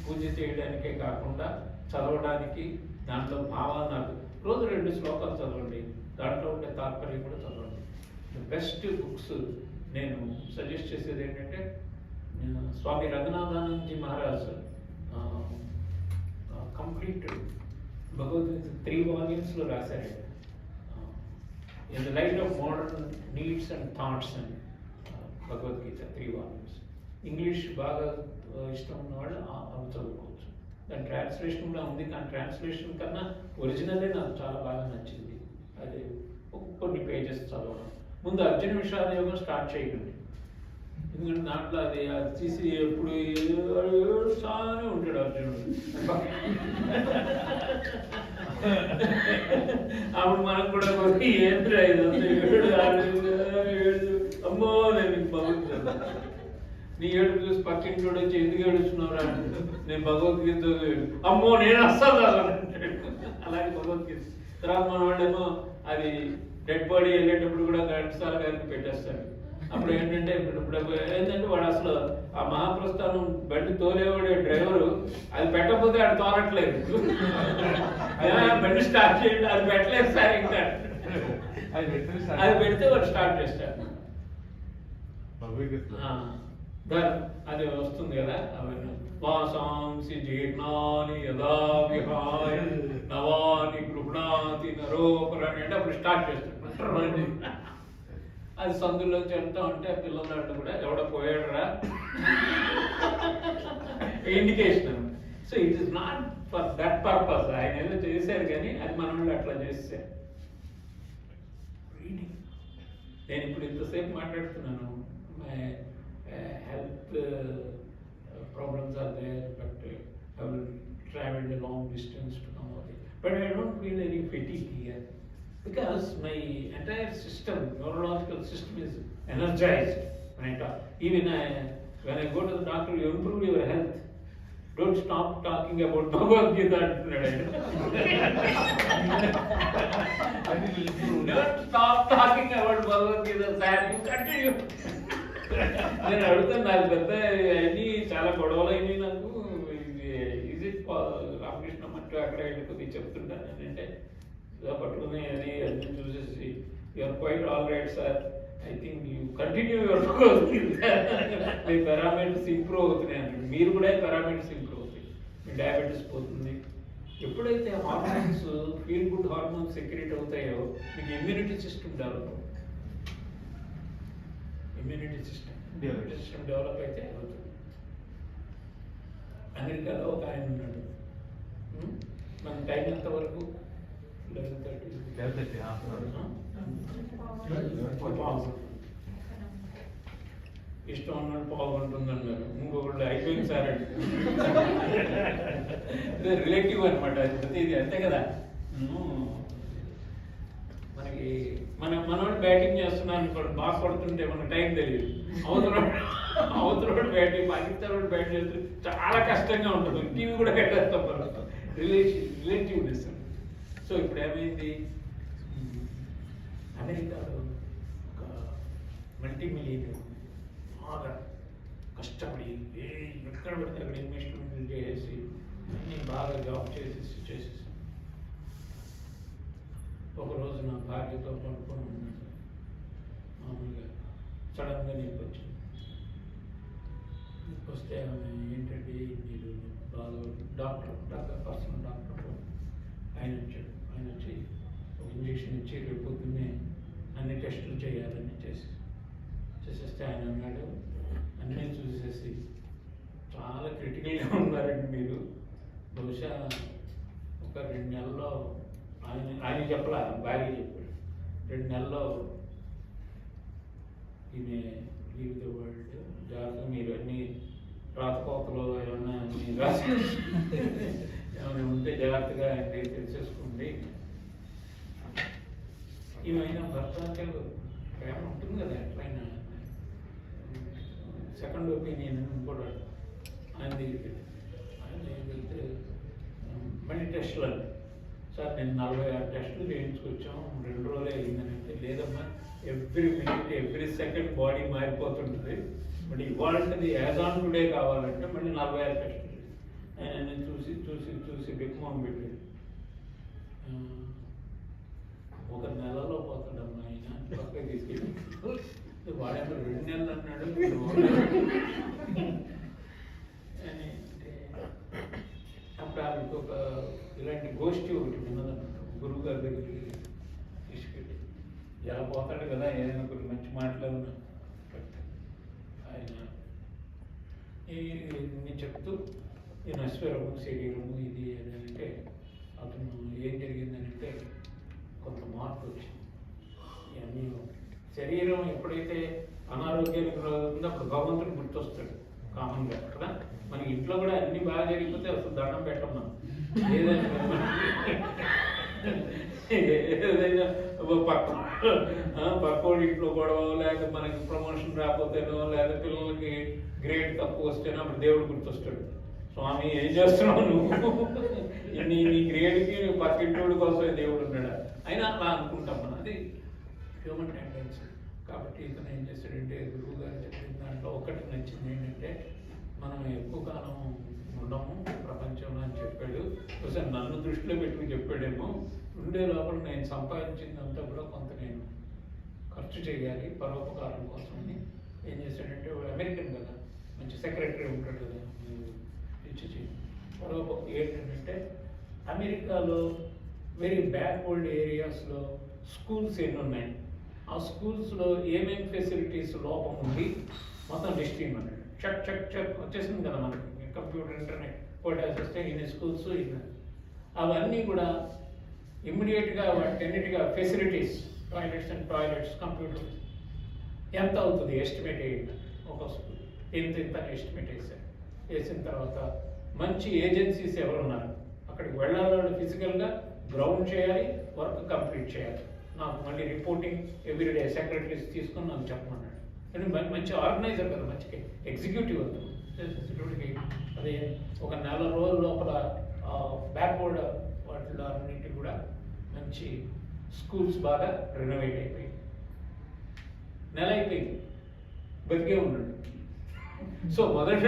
పూజ చేయడానికే కాకుండా చదవడానికి, దాంట్లో భావాలు రోజు 2 శ్లోకాలు చదవండి, దాంట్లో ఉండే తాత్పర్యం కూడా చదవండి. బెస్ట్ బుక్స్ నేను సజెస్ట్ చేసేది ఏంటంటే, స్వామి రంగనాథానందజీ మహారాజ్ కంప్లీట్ భగవద్గీత 3 వాల్యూమ్స్లో రాశారు. In the light of modern needs and thoughts అని భగవద్గీత 3 వాల్యూమ్స్. ఇంగ్లీష్ బాగా ఇష్టం ఉన్నవాళ్ళు అవి చదువుకోవచ్చు. దాని ట్రాన్స్లేషన్ కూడా ఉంది, కానీ ట్రాన్స్లేషన్ కన్నా ఒరిజినలే నాకు చాలా బాగా నచ్చింది. అది కొన్ని పేజెస్ చదవడం. ముందు అర్జున విషాద యోగం స్టార్ట్ చేయకండి, ఎందుకంటే దాంట్లో అది తీసి ఎప్పుడు చాలానే ఉంటాడు అర్జునుడు. అప్పుడు మనకు కూడా ఏంద్రా ఇదంతా 7 అమ్మో నేను బాగుంటుంది. నీ ఏడుపు చూసి పక్కింట్లో వచ్చి ఎందుకు ఏడుస్తున్నారా అంటే, నేను భగవద్గీత అమ్మో నేను అస్సలు రాలంటాడు. అలాగే భగవద్గీత. తర్వాత మన వాళ్ళేమో అది డెడ్ బాడీ వెళ్ళేటప్పుడు కూడా ఘంటసాల గారికి పెట్టేస్తాడు. అప్పుడు ఏంటంటే ఇప్పుడు ఏంటంటే వాడు అసలు ఆ మహాప్రస్థానం బండి తోలేవాడే డ్రైవరు, అది పెట్టకపోతే ఆడు తోలట్లేదు. బండి స్టార్ట్ చేయండి, అది పెట్టలేదు సార్ ఇంకా, అది పెడితే వాడు స్టార్ట్ చేస్తాడు. అది వస్తుంది కదా, అవన్నీ వాసాంసి జీర్ణాని యదా విహాయ నవాని గృహణాతి నరోపరాణి అంటే అప్పుడు స్టార్ట్ చేస్తాడు. అది సందులోంచి వెళ్తా ఉంటే ఆ పిల్లలు కూడా ఎవడో పోయాడరా indication. So it is not for that purpose. ఆయన ఏదో చేశారు కానీ అది మన వాళ్ళు అట్లా చేశారు. రీడింగ్. నేను ఇప్పుడు ఇంతసేపు మాట్లాడుతున్నాను, health problems are there, but I will travel a long distance to come over here. But I don't feel any fatigue here because my entire system, neurological system is energized when I talk. Even when I go to the doctor, you improve your health. Don't stop talking about Bhagavad Gita. Don't stop talking about Bhagavad Gita, sir. You continue. నేను అడుగుతాను, నాకు పెద్ద అన్నీ చాలా గొడవలు అయినాయి నాకు. ఇది రామకృష్ణ మట్టు అక్కడ వెళ్ళిపోతే చెప్తుంటాను ఏంటంటే, పట్టుకుని అది అన్ని చూసేసి you are quite all right sir, I think you continue your మీ పారామీటర్స్ ఇంప్రూవ్ అవుతున్నాయి అంటే, మీరు కూడా పారామీటర్స్ ఇంప్రూవ్ అవుతాయి, మీ డయాబెటీస్ పోతుంది. ఎప్పుడైతే hormones, feel good hormones secret అవుతాయో మీకు ఇమ్యూనిటీ సిస్టమ్ డెవలప్ అవుతుంది. ఇమ్యూనిటీ సిస్టమ్ డెవలప్ అయితే అవుతుంది. అమెరికాలో ఒక ఆయన ఉన్నాడు, మన టైం ఎంత వరకు 11:30 ఇష్టం అన్నాడు, పాల్గొంటుందన్నారు. ఇంకొకళ్ళు అయిపోయింది సార్ అంటే రిలేటివ్ అనమాట, అది ప్రతిదీ అంతే కదా. మనకి మనోడు బ్యాటింగ్ చేస్తున్నాను అనుకోండి, బాగా కొడుతుంటే మనకు టైం తెలియదు. అవతల బ్యాటింగ్, పాకిస్తాన్ బ్యాట్ చేస్తే చాలా కష్టంగా ఉంటుంది. టీవీ కూడా కట్టేస్తాం మనం, రిలేటివ్నెస్. సో ఇప్పుడు ఏమైంది, అమెరికాలో ఒక మల్టీ మిలియనర్ బాగా కష్టపడి ఎక్కడ పడితే అక్కడ ఇన్వెస్ట్మెంట్ చేసి అన్నీ బాగా జాబ్ చేసేసి ఒకరోజు నా భార్యతో పడుకొని ఉన్నాను. మామూలుగా సడన్గా నీకు వచ్చింది. వస్తే ఆమె ఏంటంటే మీరు బాగా డాక్టర్ పర్సనల్ డాక్టర్ ఆయన వచ్చాడు. ఆయన వచ్చి ఒక ఇంజక్షన్ ఇచ్చి రేపు పొద్దున్నే అన్ని టెస్టులు చేయాలని చేసేస్తే ఆయన అన్నాడు, అన్నీ చూసేసి చాలా క్రిటికల్గా ఉన్నారండి మీరు, బహుశా ఒక 2 నెలల్లో ఆయన చెప్పలా, భార్య చెప్పాడు, 2 నెలల్లో ఈమె లీవ్ ద వరల్డ్, జాగ్రత్తగా మీరు అన్ని రాతకోతలు ఏమన్నా అన్ని రాసి ఏమైనా ఉంటే జాగ్రత్తగా తెలిసేసుకోండి. ఈమెనా భర్త ప్రేమ ఉంటుంది కదా ఎట్లయినా, సెకండ్ ఒపీనియన్ కూడా ఆయన దగ్గరికి ఆయన వెళ్తే మళ్ళీ టెస్టులు అండి. సార్ నేను 46 టెస్టులు చేయించుకొచ్చాం, 2 రోజులే అయిందనంటే, లేదమ్మా every minute every second body మారిపోతుంటుంది, మళ్ళీ ఇవాళది యాజ్ ఆన్ టుడే కావాలంటే మళ్ళీ 46 టెస్టులు. ఆయన చూసి చూసి చూసి బిగ్మోన్ పెట్టి 1 నెలలో పోతాడమ్మా ఆయన పక్కకి తీసుకెళ్ళి, వాడేమో 2 నెలలు అన్నాడు అని. అంటే అప్పుడు ఆవిడకి ఒక ఇలాంటి గోష్ఠి ఒకటి ఉన్నదన్నమాట, గురువు గారి దగ్గరికి తీసుకెళ్ళి, ఎలా పోతాడు కదా ఏదైనా కొన్ని మంచి మాట్లాడినా ఆయన నేను చెప్తూ ఈ నశ్వరము శరీరము ఇది అంటే, అతను ఏం జరిగిందనంటే కొంత మార్పు వచ్చింది. ఇవన్నీ శరీరం ఎప్పుడైతే అనారోగ్యానికి ఉందో అప్పుడు భగవంతుడు గుర్తొస్తాడు కామన్గా కదా. మనకి ఇంట్లో కూడా అన్ని బాగా జరిగిపోతే అసలు దండం పెట్టం మనం, ఏదైనా పక్కోడి ఇంట్లో గొడవ, లేకపోతే మనకి ప్రమోషన్ రాకపోతేనో, లేదా పిల్లలకి గ్రేడ్ తక్కువ వస్తేనో అప్పుడు దేవుడు గుర్తొస్తాడు. స్వామి ఏం చేస్తున్నావు నువ్వు, నీ గ్రేడ్కి పక్కింటోడి కోసమే దేవుడు ఉన్నాడా, అయినా అలా అనుకుంటాం మనం, అది హ్యూమన్ టెండెన్సీ. కాబట్టి ఇతను ఏం చేశాడంటే, గురువు గారు చెప్పిన దాంట్లో ఒకటి నచ్చింది ఏంటంటే, మనం ఎక్కువ కాలం ఉండము ప్రపంచంలో అని చెప్పాడు. ఒకసారి నన్ను దృష్టిలో పెట్టుకుని చెప్పాడేమో, ఉండే లోపల నేను సంపాదించిందంతా కూడా కొంత నేను ఖర్చు చేయాలి పరోపకారం కోసం అని ఏం చేశాడంటే, వాడు అమెరికన్ కదా, మంచి సెక్రటరీ ఉంటాడు కదా, ఇచ్చి ఏంటంటే అమెరికాలో వెరీ బ్యాక్వర్డ్ ఏరియాస్లో స్కూల్స్ ఎన్ని ఉన్నాయి, ఆ స్కూల్స్లో ఏమేమి ఫెసిలిటీస్ లోపం ఉంది మొత్తం లిస్ట్ ఇవ్వమన్నాడు. చెక్ వచ్చేసింది కదా మనకి కంప్యూటర్ ఇంటర్నెట్ పోటాస్ వస్తే ఇన్ని స్కూల్స్ ఇన్ని, అవన్నీ కూడా ఇమ్మీడియట్గా వాటన్నిటిగా ఫెసిలిటీస్ టాయిలెట్స్ కంప్యూటర్ ఎంత అవుతుంది ఎస్టిమేట్ వేయండి. ఒక స్కూల్ ఇంత ఎస్టిమేట్ వేసిన తర్వాత మంచి ఏజెన్సీస్ ఎవరున్నారు అక్కడికి వెళ్ళాలి, ఫిజికల్గా గ్రౌండ్ చేయాలి, వర్క్ కంప్లీట్ చేయాలి, నాకు మళ్ళీ రిపోర్టింగ్ ఎవ్రీడే సెక్రటరీస్ తీసుకొని నాకు చెప్పమన్నాడు. కానీ మంచి ఆర్గనైజర్ కదా, మంచి ఎగ్జిక్యూటివ్ అవుతుంది. అదే ఒక 4 రోజుల లోపల బ్యాక్వర్డ్ వాటిలో అన్నింటికి కూడా మంచి స్కూల్స్ బాగా రెనోవేట్ అయిపోయాయి. నెల అయిపోయింది, బతికే ఉన్నాడు. సో మొదట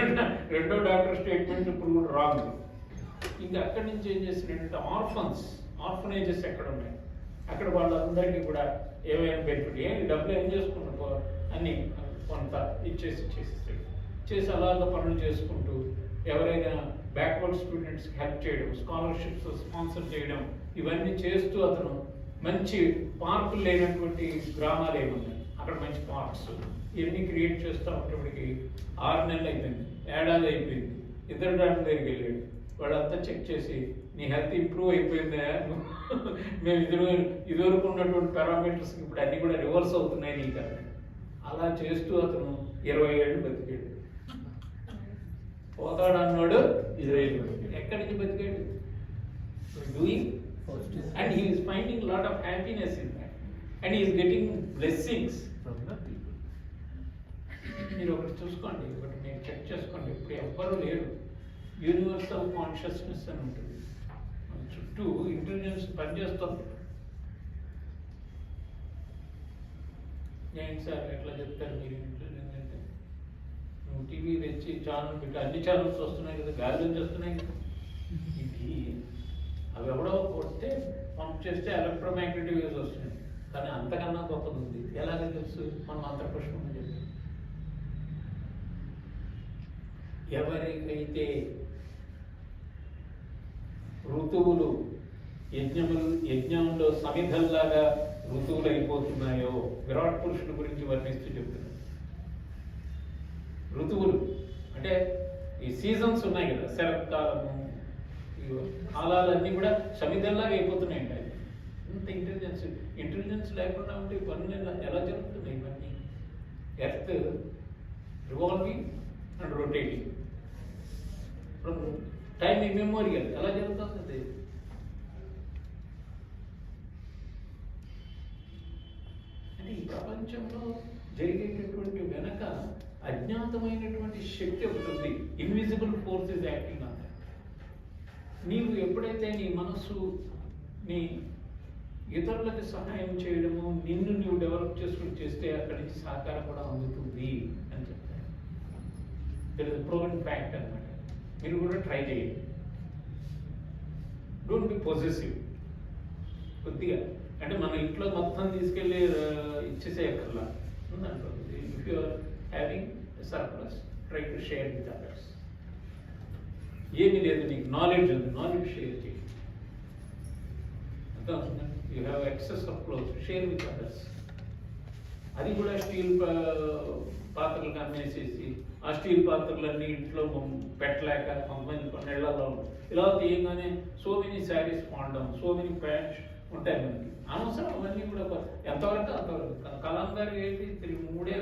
2వ డాక్టర్ స్టేట్మెంట్ ప్రూవ్డ్ రాంగ్. ఇంకా అక్కడి నుంచి ఏం చేస్తున్నాడంటే, ఆర్ఫనేజెస్ ఎక్కడ ఉన్నాయి అక్కడ వాళ్ళందరికీ కూడా ఏమైనా బెనిఫిట్ డబ్బులు ఏం చేసుకుంటారు అన్ని కొంత చేసి అలాగ పనులు చేసుకుంటూ ఎవరైనా బ్యాక్వర్డ్ స్టూడెంట్స్కి హెల్ప్ చేయడం, స్కాలర్షిప్స్ స్పాన్సర్ చేయడం, ఇవన్నీ చేస్తూ అతను మంచి పార్కులు లేనటువంటి గ్రామాలు ఏమున్నాయి అక్కడ మంచి పార్క్స్ ఇవన్నీ క్రియేట్ చేస్తూ ఉన్నప్పటికీ 6 నెలలు అయిపోయింది, ఏడాది అయిపోయింది. 2 డాక్టర్ దగ్గరికి వెళ్ళాడు. వాళ్ళంతా చెక్ చేసి, నీ హెల్త్ ఇంప్రూవ్ అయిపోయిందా, మేము ఇదివరకు ఉన్నటువంటి పారామీటర్స్ ఇప్పుడు అన్నీ కూడా రివర్స్ అవుతున్నాయి నీకు. అలా చేస్తూ అతను 20 ఏళ్ళు బతికాడు. పోతాడు అన్నాడు, ఇజ్రాయిల్ ఎక్కడి నుంచి బతికాడు, doing, and he is finding lot of happiness in that, and he is getting blessings from the people. మీరు ఒకటి చూసుకోండి, ఒకటి మీరు చెక్ చేసుకోండి, ఇప్పుడు ఎవ్వరూ లేరు. యూనివర్సల్ కాన్షియస్నెస్ అని ఉంటుంది, మన చుట్టూ ఇంటెలిజెన్స్ పనిచేస్తుంది. ఏంటి సార్ ఎట్లా చెప్తారు మీరు ఇంటెలిజెన్స్ అంటే, నువ్వు టీవీ తెచ్చి ఛానల్ పెట్టి అన్ని ఛానల్స్ వస్తున్నాయి కదా, గాలి నుంచి వస్తున్నాయి కదా. ఇది అవి ఎవడో కొడితే పంప్ చేస్తే ఎలక్ట్రోమాగ్నెటిక్ వేవ్స్ వస్తున్నాయి. కానీ అంతకన్నా గొప్పది ఉంది. ఎలాగ తెలుసు? మనం అంతర్పుష్పం అని చెప్పి. ఎవరికైతే ఋతువులు యజ్ఞంలో సమిధల్లాగా ఋతువులు అయిపోతున్నాయో, విరాట్ పురుషుని గురించి వర్ణిస్తూ చెప్తున్నాడు. ఋతువులు అంటే ఈ సీజన్స్ ఉన్నాయి కదా, శరత్కాలము, కాలాలన్నీ కూడా సమిధల్లాగా అయిపోతున్నాయండి. ఇంత ఇంటెలిజెన్స్ లేకుండా ఉంటే ఇవన్నీ ఎలా జరుగుతున్నాయి? ఇవన్నీ earth revolving and rotating from time immemorial ఎలా జరుగుతుంది? అంటే ఈ ప్రపంచంలో జరిగేటటువంటి వెనక అజ్ఞాతమైనటువంటి శక్తి ఒకటి ఉంది. Invisible force is acting on that. నీవు ఎప్పుడైతే నీ మనస్సు నీ ఇతరులకు సహాయం చేయడము, నిన్ను నువ్వు డెవలప్ చేసుకుని చేస్తే అక్కడి నుంచి సహకారం కూడా అందుతుంది అని చెప్తాను. దట్ ఇస్ ప్రూవెన్ ఫ్యాక్ట్ అనమాట. మీరు కూడా ట్రై చేయండి. Don't be possessive. కొద్దిగా అంటే మన ఇంట్లో మొత్తం తీసుకెళ్ళి ఇచ్చేసేయక్కర్లా ఉందనుకోండి. If you are having surplus, try to share with others. ఏమీ లేదు, నీకు నాలెడ్జ్ ఉంది, నాలెడ్జ్ షేర్ చేయండి. అర్థమవుతుందండి? You have excess of clothes, share with others. అది కూడా స్టీల్ పాత్రలు అమ్మేసేసి ఆ స్టీల్ పాత్రలన్నీ ఇంట్లో పెట్టలేక కొంతమంది కొన్ని ఇళ్లలో ఇలా తీయగానే సో మెనీ శారీస్ వాడడం, సో మెనీ ప్యాంట్స్ ఉంటాయి మనకి. అనవసరం అవన్నీ కూడా ఎంతవరకు అంతవరకు. కలాం గారు ఏంటి 3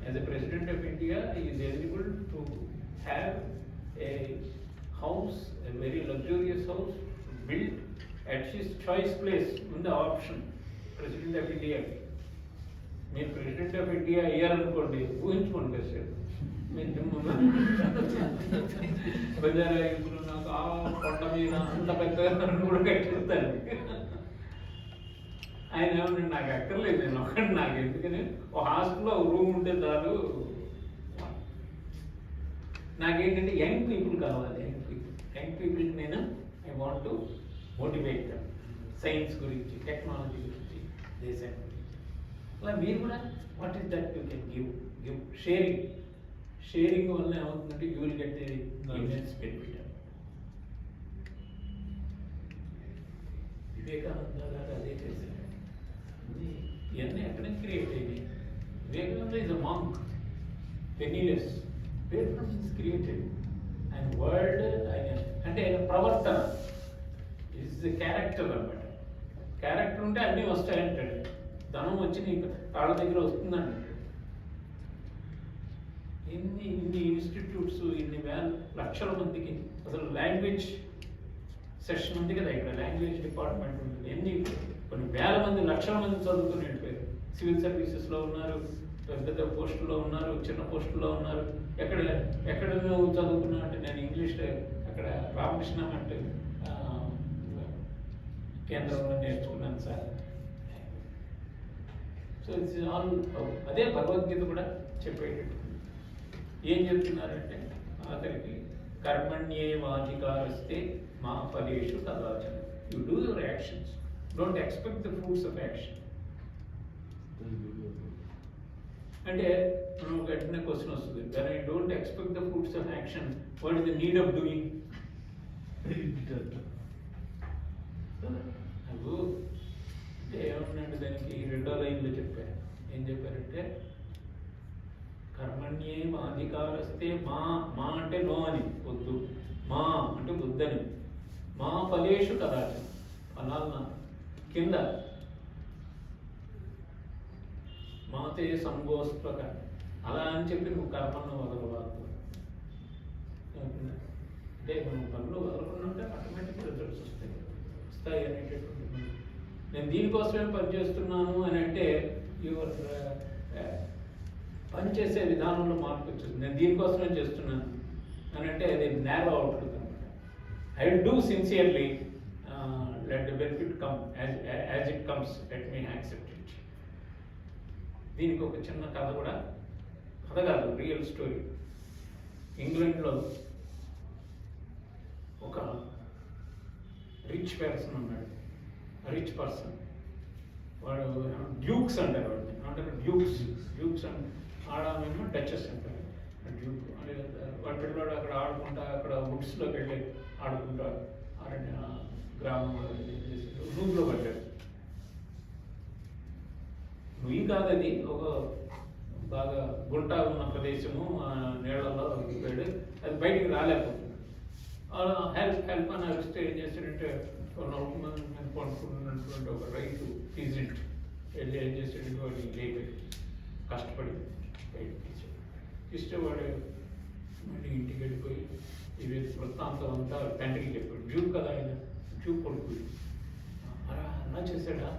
As a President of India, he is eligible to have a house, a very luxurious house built at his choice place in the option. President of India. మీరు ప్రెసిడెంట్ ఆఫ్ ఇండియా అయ్యారనుకోండి, ఊహించుకోండి కాసేపు. బజారా ఇప్పుడు నాకు ఆ కొండ మీద అంత పెద్దగా కూడా కట్టిస్తాను. ఆయన ఏమన్నా నాకు అక్కర్లేదు, నేను ఒకటి నాకు ఎందుకని ఒక హాస్టల్లో ఒక రూమ్ ఉంటే చాలు. నాకేంటంటే యంగ్ పీపుల్ కావాలి. యంగ్ పీపుల్కి నేను I want to motivate them. Science గురించి, టెక్నాలజీ గురించి, దేశం గురించి. అలా మీరు కూడా what is that you can give sharing. Sharing వల్ల ఏమవుతుందంటే you will get the immense benefit. Vivekananda గారు అదే చేశారు. ఇవన్నీ ఎక్కడ నుంచి క్రియేట్ అయ్యాయి? Vivekananda is a monk, పెనీలెస్. Where from is created. ఆయన వర్డ్, ఆయన అంటే ఆయన ప్రవర్తన ఇస్ ద క్యారెక్టర్ అన్నమాట. క్యారెక్టర్ ఉంటే అన్నీ వస్తాయంటాడు. ధనం వచ్చి నీకు కాళ్ళ దగ్గర వస్తుందండి. ఇన్ని ఇన్స్టిట్యూట్స్, ఇన్ని లక్షల మందికి అసలు లాంగ్వేజ్ సెక్షన్ ఉంది కదా ఇక్కడ, లాంగ్వేజ్ డిపార్ట్మెంట్ ఉంటుంది. కొన్ని వేల మంది, లక్షల మంది చదువుకుని వెళ్ళిపోయారు. సివిల్ సర్వీసెస్లో ఉన్నారు, పెద్ద పోస్టుల్లో ఉన్నారు, చిన్న పోస్టుల్లో ఉన్నారు. ఎక్కడ నువ్వు చదువుకున్నావు అంటే నేను ఇంగ్లీష్ అక్కడ రామకృష్ణ అంటే కేంద్రంలో నేర్చుకున్నాను సార్. So it's all. అదే భగవద్గీత కూడా చెప్పేటట్టు ఏం చెప్తున్నారంటే ఆఖరికి కర్మణ్యేవాధికారస్తే మా ఫలేషు కదాచన. You do your actions, don't expect the fruits of action. అంటే మనం వెంటనే క్వశ్చన్ వస్తుంది, when I don't expect the fruits of action, what is the need of doing? నాకు అంటే ఏమన్నాంటే దానికి 2వ లైన్లో చెప్పారు. ఏం చెప్పారంటే కర్మణ్యేమ అధికారస్తే మా అంటే నో అని వద్దు, మా అంటే వద్దని, మా ఫలేషు కదాచన, ఫలాల్న కింద మాతే సంగోస్త్వక అలా అని చెప్పి నువ్వు కర్మను వదలవద్దు. అంటే మనం పనులు వదలకుండా ఆటోమేటిక్ రిజల్ట్స్ వస్తాయి అనేటటువంటి. నేను దీనికోసమే పనిచేస్తున్నాను అని అంటే యువర్ పనిచేసే విధానంలో మార్పు వచ్చింది. నేను దీనికోసమే చేస్తున్నాను అని అంటే అది నేరో అవుట్లుక్ అనమాట. I will do sincerely, let the benefit come as it comes, let me accept it. దీనికి ఒక చిన్న కథ కూడా, కథ కాదు, రియల్ స్టోరీ. ఇంగ్లాండ్లో ఒక రిచ్ పర్సన్ ఉన్నాడు. రిచ్ పర్సన్, వాడు డ్యూక్స్ అంటారు వాడిని, అంటే డ్యూక్స్ అండ్ ఆడమేమో డచెస్ అంటారు. డ్యూక్ అంటే వాడు పిల్లవాడు అక్కడ ఆడుకుంటా, అక్కడ వుడ్స్లోకి వెళ్ళి ఆడుకుంటా గ్రామంలో నూగులో పడ్డాడు. నుయ్యి కాదది, ఒక బాగా గుంట ఉన్న ప్రదేశము, నీళ్ళలో వెళ్ళి అది బయటికి రాలేకపోతుంది. హెల్ప్ అని అరిస్తే ఏం చేశాడంటే, 4 మంది మీద పడుకున్నటువంటి ఒక రైతు పీజెంట్ వెళ్ళి ఏం చేశాడంటే వాడిని లేపి కష్టపడి బయటకు తీసేవాడు. మళ్ళీ ఇంటికి వెళ్ళిపోయి ఇవి వృత్తాంతం అంతా తండ్రికి చెప్పాడు. డ్యూక్ కదా ఆయన, డ్యూక్ కొడుకు. అలా చేశాడా,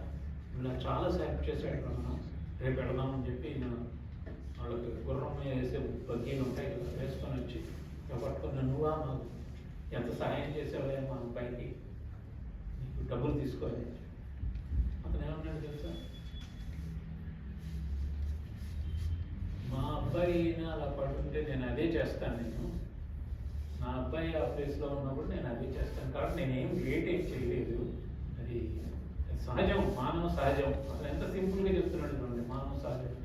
ఇలా చాలా సేపు చేశాడు మనం, రేపు వెళదామని చెప్పి వాళ్ళకి గుర్రం వేసే బగ్గీలు ఉంటాయి కదా, వేసుకొని వచ్చి పట్టుకున్న, నువ్వా మాకు ఎంత సహాయం చేసావే మా అబ్బాయికి, నీకు డబ్బులు తీసుకోవాలి. అతను ఏమన్నాడు తెలుసా, మా అబ్బాయి అలా పడుతుంటే నేను అదే చేస్తాను, నా అబ్బాయి ఆ ప్లేస్లో ఉన్నప్పుడు నేను అదే చేస్తాను, కాబట్టి నేనేం గ్రేట్ ఏం చేయలేదు, అది సహజం, మానవ సహజం. అసలు ఎంత సింపుల్గా చెప్తున్నాడు చూడండి, మానవ సహజం.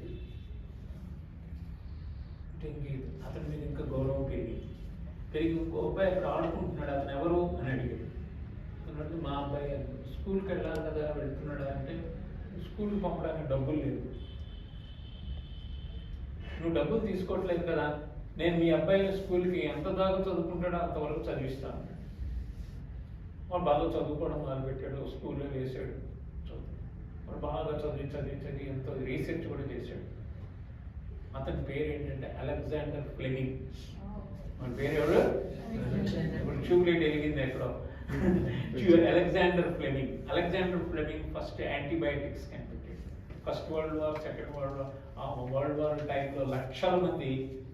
అతని మీద ఇంకా గౌరవం పెరిగి ఇంకో అబ్బాయి అక్కడ ఆడుకుంటున్నాడు, అతను ఎవరు అని అడిగాడు. అన్నట్టు మా అబ్బాయి స్కూల్కి వెళ్ళాలి కదా, వెళ్తున్నాడా అంటే, స్కూల్కి పంపడానికి డబ్బులు లేవు, నువ్వు డబ్బులు తీసుకోవట్లేదు కదా, నేను మీ అబ్బాయిని స్కూల్కి ఎంత దాకా చదువుకుంటాడో అంతవరకు చదివిస్తాను. వాడు బాగా చదువుకోవడం మొదలుపెట్టాడు, స్కూల్లో వేసాడు, వాడు బాగా చదివి ఎంతో రీసెర్చ్ కూడా చేశాడు. అతని పేరు ఏంటంటే అలెగ్జాండర్ ఫ్లెమింగ్. మన పేరు ఎవరు, ఇప్పుడు ట్యూబ్లైట్ వెలిగింది ఎక్కడో. అలెగ్జాండర్ ఫ్లెమింగ్ ఫస్ట్ యాంటీబయాటిక్స్ కనిపెట్టాడు. First world war, second world war, world war టైంలో లక్షల మంది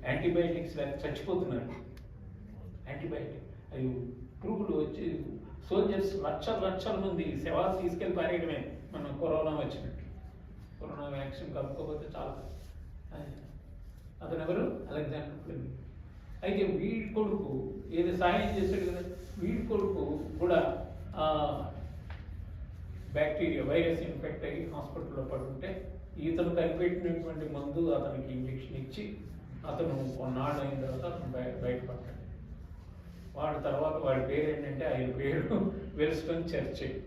యాంటీబయాటిక్స్ లేక చచ్చిపోతున్నారు. యాంటీబయాటిక్ అవి పురుగులు వచ్చి సోల్జర్స్ లక్షల మంది శవాలు తీసుకెళ్ళి పారేయడమే. మనం కరోనా వచ్చినట్టు, కరోనా వ్యాక్సిన్ కలుపుకోకపోతే చాలా. అతను ఎవరు, అలెగ్జాండర్ ఫ్లెమింగ్. అయితే వీడి కొడుకు ఏదో సహాయం చేశాడు కదా, వీడి కొడుకు కూడా బ్యాక్టీరియా వైరస్ ఇన్ఫెక్ట్ అయ్యి హాస్పిటల్లో పడుతుంటే, ఇతను కనిపెట్టినటువంటి మందు అతనికి ఇంజెక్షన్ ఇచ్చి అతను కొన్నాళ్ళు అయిన తర్వాత అతను బయటపడ్డాడు. వాడి తర్వాత వాడి పేరు ఏంటంటే, ఆయన పేరు Winston Churchill.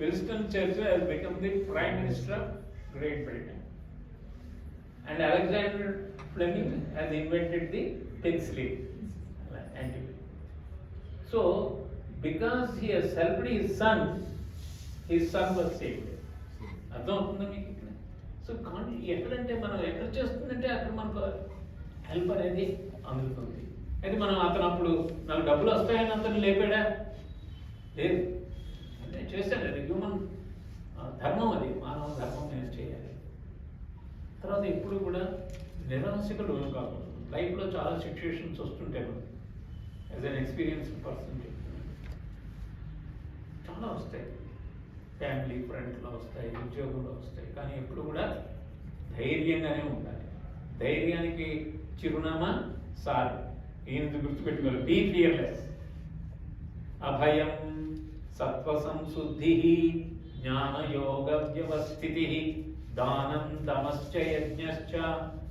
Winston Churchill has become the Prime Minister of Great Britain. And Alexander Fleming has invented the penicillin antibiotic. So, because he has helped his son was saved. అర్థం అవుతుందా మీకు ఇక్కడ? సో కానీ ఎక్కడంటే మనం ఎక్కడ చేస్తుందంటే అక్కడ మనకు హెల్ప్ అనేది అందుతుంది. అయితే మనం అతను అప్పుడు నాకు డబ్బులు వస్తాయని అతను లేపాడా? లేదు, అంటే చేశాడు. అది హ్యూమన్ ధర్మం, అది మానవ ధర్మం, నేను చేయాలి. తర్వాత ఎప్పుడు కూడా నిరాశకు లోను కాకూడదు. లైఫ్లో చాలా సిచ్యువేషన్స్ వస్తుంటాయి, మనం యాజ్ అన్ ఎక్స్పీరియన్స్డ్ పర్సన్ చెప్తున్నాను, చాలా వస్తాయి. ఫ్యామిలీ ఫ్రెండ్స్లో వస్తాయి, ఉద్యోగంలో వస్తాయి. కానీ ఎప్పుడు కూడా ధైర్యంగానే ఉండాలి. ధైర్యానికి చిరునామా సార్. ఈయనది గుర్తుపెట్టుకోవాలి, బీ ఫియర్లెస్. అభయం సత్వ సంశుద్ధి జ్ఞానయోగ వ్యవస్థితి దానం దమశ్చ యజ్ఞశ్చ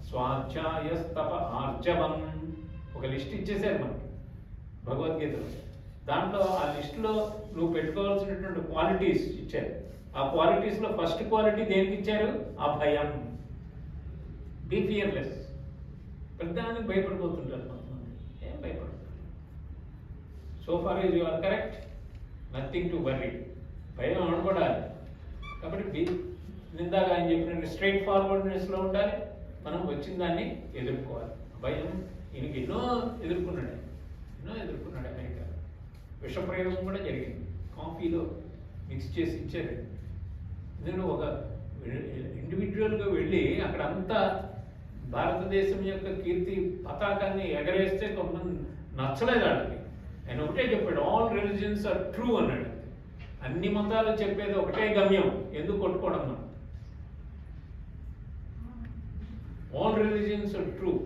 స్వాధ్యాయస్తప ఆర్జవం. ఒక లిస్ట్ ఇచ్చేసారు మనకి భగవద్గీతలో. దాంట్లో ఆ లిస్టులో నువ్వు పెట్టుకోవాల్సినటువంటి క్వాలిటీస్ ఇచ్చారు. ఆ క్వాలిటీస్లో ఫస్ట్ క్వాలిటీ దేనికి ఇచ్చారు? అభయం. Be fearless. పెద్దానికి భయపడిపోతుంటారు కొంతమంది, ఏం భయపడతారు. So far is you are correct, nothing to worry. భయం అనుకోవాలి. కాబట్టి ఇందాక ఆయన చెప్పినట్టు స్ట్రైట్ ఫార్వర్డ్నెస్లో ఉండాలి. మనం వచ్చిన దాన్ని ఎదుర్కోవాలి. భయం ఈయనకి ఎన్నో ఎదుర్కొన్నాడు. అమెరికా విషప్రయోగం కూడా జరిగింది. కాఫీలో మిక్స్ చేసి ఇచ్చారు. నేను ఒక ఇండివిజువల్గా వెళ్ళి అక్కడ అంతా భారతదేశం యొక్క కీర్తి పతాకాన్ని ఎగరేస్తే కొంతమంది నచ్చలేదు వాళ్ళకి. ఆయన ఒకటే చెప్పాడు, ఆల్ రిలీజియన్స్ ఆర్ ట్రూ అన్నాడు. అన్ని మతాలు చెప్పేది ఒకటే గమ్యం, ఎందుకు కొట్టుకోవడం మనం. All religions are true.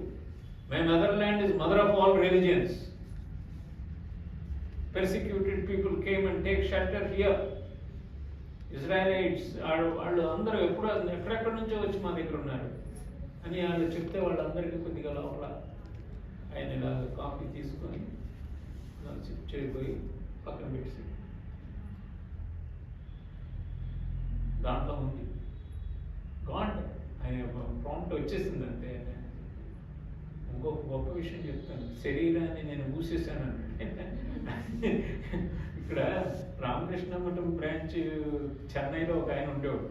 My motherland is mother of all religions. Persecuted people came and take shelter here. Israelites వాళ్ళు అందరూ ఎక్కడెక్కడి నుంచో వచ్చి మా దగ్గర ఉన్నారు అని వాళ్ళు చెప్తే వాళ్ళందరికీ కొద్దిగా లోపల ఆయన ఇలా కాఫీ తీసుకొని సిప్ చేయబోయి పక్కన పెట్టేసి దాంట్లో ఉంది గాడ్ ఆయన ప్రాంప్ట్ వచ్చేసిందంటే ఇంకొక గొప్ప విషయం చెప్తాను, శరీరాన్ని నేను ఊసేసాను అంటే ఇక్కడ రామకృష్ణ మఠం బ్రాంచ్ చెన్నైలో ఒక ఆయన ఉండేవాడు,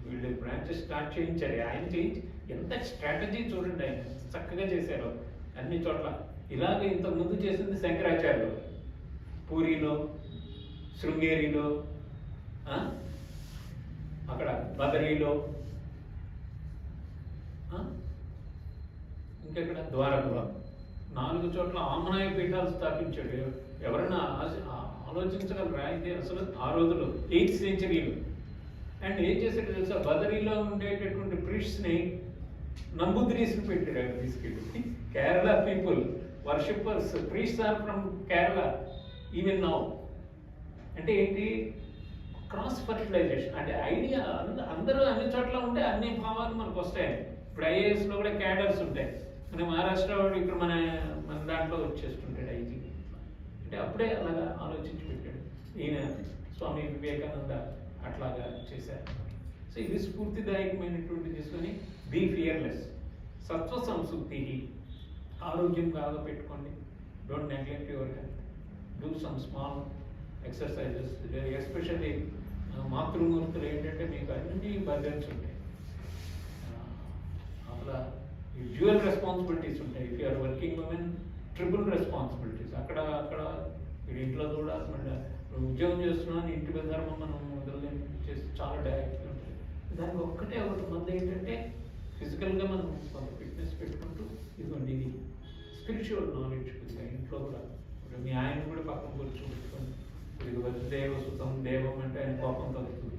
వీళ్ళు బ్రాంచ్ స్టార్ట్ చేయించారు, ఆయన చేయించి ఎంత స్ట్రాటజీ చూడండి, ఆయన చక్కగా చేశారు అన్ని చోట్ల. ఇలాగే ఇంతకుముందు చేసింది శంకరాచార్యులు పూరిలో, శృంగేరిలో, అక్కడ బదరీలో, ఇంకెక్కడ ద్వారకలో 4 చోట్ల ఆమనాయ పీఠాలు స్థాపించాడు. ఎవరైనా ఆలోచించగలరా? ఇది అసలు ఆ రోజుల్లో 8th centuryలో. అండ్ ఏం చేశాడు తెలుసా, బదరీలో ఉండేటటువంటి ప్రీస్ట్ని నంబూద్రీస్ని పెట్టాడు అక్కడ తీసుకెళ్ళి. Kerala people worshippers priest are from Kerala even now. అంటే ఏంటి, క్రాస్ ఫర్టిలైజేషన్. అంటే ఐడియా అందరూ అన్ని చోట్ల ఉంటే అన్ని భావాలు మనకు వస్తాయి. ఇప్పుడు ఐఏఎస్లో కూడా క్యాడర్స్ ఉంటాయి. మన మహారాష్ట్ర వాడు ఇక్కడ మన దాంట్లో వచ్చేస్తుంటాడు ఐజీ. అంటే అప్పుడే అలాగా ఆలోచించి పెట్టాడు ఈయన స్వామి వివేకానంద, అట్లాగా చేశారు. సో ఇది స్ఫూర్తిదాయకమైనటువంటి తీసుకొని బీ ఫియర్లెస్, సత్వ సంశుద్ధి, ఆరోగ్యం బాగా పెట్టుకోండి, don't neglect your health, do some small exercises. Especially మాతృమూర్తులు ఏంటంటే మీకు అన్ని బర్డన్స్ ఉంటాయి, అట్లా డ్యూయల్ రెస్పాన్సిబిలిటీస్ ఉంటాయి. If you're working women triple responsibilities. అక్కడ మీరు ఇంట్లో కూడా మళ్ళీ ఉద్యోగం చేస్తున్నాను, ఇంటి ధర్మం మనం చేసి చాలా డైరెక్ట్గా ఉంటుంది. దానికి ఒకటి మంది ఏంటంటే ఫిజికల్గా మనం కొంత ఫిట్నెస్ పెట్టుకుంటూ ఇదిగోండి, ఇది స్పిరిచువల్ నాలెడ్జ్ కొద్దిగా ఇంట్లో కూడా. ఇప్పుడు మీ ఆయన కూడా పక్కన కూర్చోబెట్టుకొని కొద్దిగా దేవ సుతం దేవం అంటే ఆయన కోపం తగ్గుతుంది.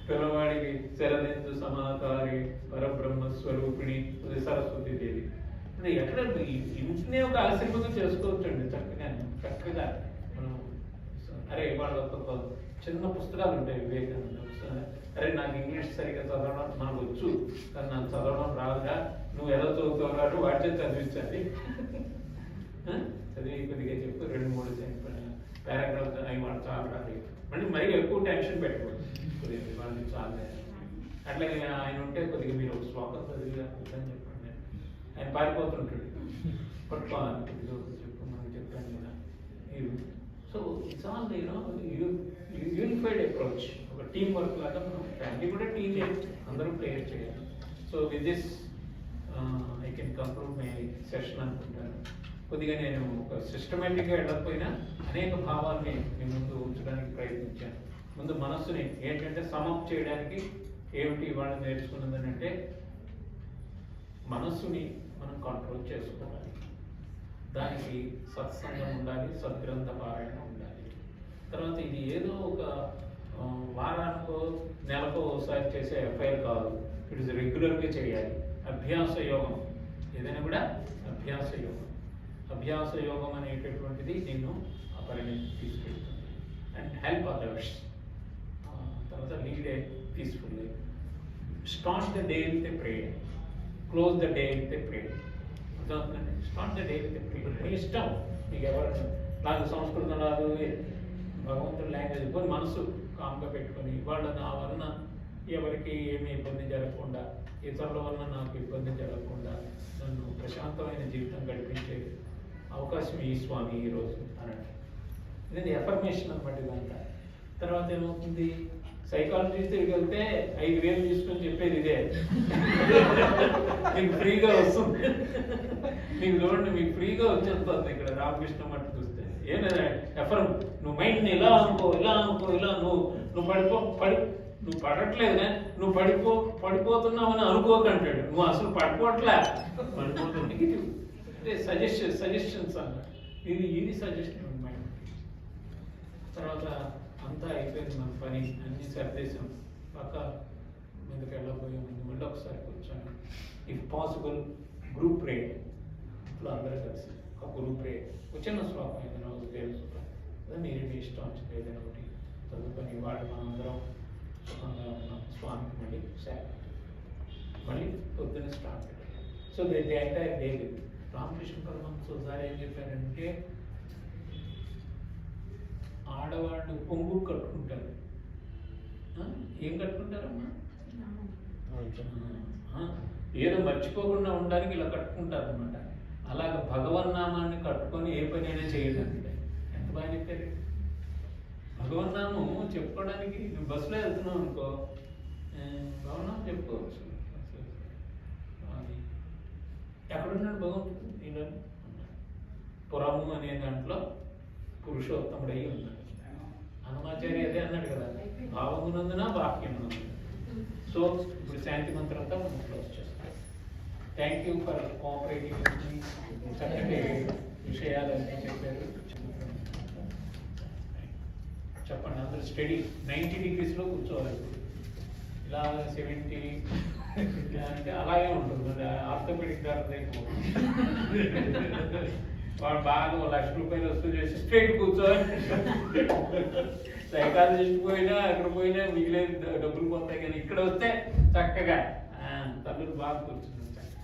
పిల్లవాడికి శరదెందు సమాకారి పరబ్రహ్మ స్వరూపిణి సరస్వతి దేవి. అంటే ఎక్కడ ఇంటినే ఒక ఆశీర్వాదం చేసుకోవచ్చండి చక్కగా మనం. అరే వాళ్ళ ఒక చిన్న పుస్తకాలు ఉంటాయి వివేకానంద పుస్తకాలు. అరే నాకు ఇంగ్లీష్ సరిగ్గా చదవడం నాకు వచ్చు, కానీ నాకు చదవడం రాదుగా, నువ్వు ఎలా చదువుతావు వాటితో చదివించాలి. చదివి కొద్దిగా చెప్పు 2-3 పారాగ్రాఫ్స్ అవి వాళ్ళు చాలా రాదు. మరీ ఎక్కువ టెన్షన్ పెట్టుకోవచ్చు కొద్దిగా వాళ్ళని చాలా. అట్లాగే ఆయన ఉంటే కొద్దిగా మీరు ఒక శ్లోకం చదివి అని చెప్పండి, ఆయన పారిపోతుంటాడు. పట్టుకోవాలి కొద్దిగా చెప్పు మనం చెప్పాను కదా. So it's all unified approach, ఒక టీం వర్క్ లాగా. మనం ఫ్యామిలీ కూడా టీమ్ అందరూ ప్లేయర్ చేయాలి. So with this I can conclude my session అనుకుంటాను. కొద్దిగా నేను ఒక సిస్టమేటిక్గా వెళ్ళకపోయినా అనేక భావాల్ని మీ ముందు ఉంచడానికి ప్రయత్నించాను. ముందు మనస్సుని ఏంటంటే సమప్ చేయడానికి ఏమిటి వాళ్ళు నేర్చుకున్నదని అంటే, మనస్సుని మనం కంట్రోల్ చేసుకోవాలి. దానికి సత్సంగం ఉండాలి, సద్గ్రంథ పారాయణ ఉండాలి. తర్వాత ఇది ఏదో ఒక వారానికో నెలకో ఒకసారి చేసే ఎఫ్ఐఆర్ కాదు, ఇట్ ఇస్ రెగ్యులర్గా చేయాలి. అభ్యాస యోగం ఏదైనా కూడా అభ్యాస యోగం. అభ్యాస యోగం అనేటటువంటిది నిన్ను ఆ పరిణితి తీసుకెళ్తుంది. And help others. తర్వాత lead a peaceful life. Start the day with a prayer, close the day with a prayer. Start the day with a prayer. మీ ఇష్టం, మీకు ఎవరు. నాకు సంస్కృతం రాదు, భగవంతుడి లాంగ్వేజ్ పోయి మనసు కామ్గా పెట్టుకొని వాళ్ళ నా వలన ఎవరికి ఏమి ఇబ్బంది జరగకుండా, ఇతరుల వలన నాకు ఇబ్బంది జరగకుండా నన్ను ప్రశాంతమైన జీవితం గడిపించే అవకాశం ఈ స్వామి ఈరోజు అన్నట్టు. ఇది ఎఫర్మేషన్ అనమాట ఇదంతా. తర్వాత ఏమవుతుంది, సైకాలజీ తిరిగి వెళ్తే 5,000 తీసుకొని చెప్పేది ఇదే. మీకు ఫ్రీగా వస్తుంది. మీకు చూడండి, మీకు ఫ్రీగా వచ్చేస్తుంది ఇక్కడ రామకృష్ణ మఠం చూస్తే. ఏం లేదా ఎఫర్మ్, నువ్వు మైండ్ని ఇలా అనుకో, ఇలా అనుకో, ఇలా నువ్వు నువ్వు పడట్లేదునే, నువ్వు పడిపోతున్నావని అనుకోకంటాడు. నువ్వు అసలు పడిపోవట్లే, పడిపోతుంది. అంటే సజెషన్స్ అన్నమాట. ఇది సజెషన్ మైండ్. తర్వాత అంతా అయిపోయింది మన పని, అన్ని సర్దేశం పక్క మీదకి వెళ్ళబోయే ముందు మళ్ళీ ఒకసారి కూర్చొని ఇఫ్ పాసిబుల్ గ్రూప్ ప్రేయర్, ఇప్పుడు అందరూ కలిసి ఒక గ్రూప్ ప్రేయర్ వచ్చిన శ్లోకం ఏదైనా ఒక దేవుడు అదే మీరు మీ ఇష్టం వచ్చింది ఏదైనా ఒకటి చదువుకొని వాడు మనందరం సుఖంగా ఉన్నాం. స్వామికి మళ్ళీ సేవ మళ్ళీ పొద్దున్న start. So the entire day Ramakrishna Paramahamsa ఒకసారి ఏం చెప్పారంటే ఆడవాళ్ళు పొంగు కట్టుకుంటారు. ఏం కట్టుకుంటారమ్మా? ఏదో మర్చిపోకుండా ఉండడానికి ఇలా కట్టుకుంటారు అనమాట. అలాగ భగవన్నామాన్ని కట్టుకొని ఏ పని అయినా చేయడానికి ఎంత బాగా చెప్పారు. భగవన్నామం చెప్పుకోవడానికి నువ్వు బస్సులో వెళ్తున్నావు అనుకో, భగవన్నామం చెప్పుకోవచ్చు. ఎక్కడున్నాడు భగవంతుడు? ఈయన పురము అనే దాంట్లో పురుషోత్తముడై ఉన్నాడు. హనుమాచార్య అదే అన్నాడు కదా, భావమునందున వాక్యమునందున. సో ఇప్పుడు శాంతి మంత్రంతో మనం క్లోజ్ చేస్తాం. Thank you for cooperating. చక్కటి విషయాలన్నీ చెప్పారు. చెప్పండి అందరూ స్టడీ 90 degreesలో కూర్చోవాలి. ఇలా 70 అంటే అలాగే ఉంటుంది. ఆర్థోపెడిక్ డాక్టర్ వాడు బాగా ₹1,00,000 వసూలు చేసి స్ట్రైట్ కూర్చోవాలి. సైకాలజిస్ట్ పోయినా అక్కడ పోయినా మిగిలేదు డబ్బులు పోతాయి, కానీ ఇక్కడ వస్తే చక్కగా తల్లులు బాగా కూర్చున్నారు. చక్కగా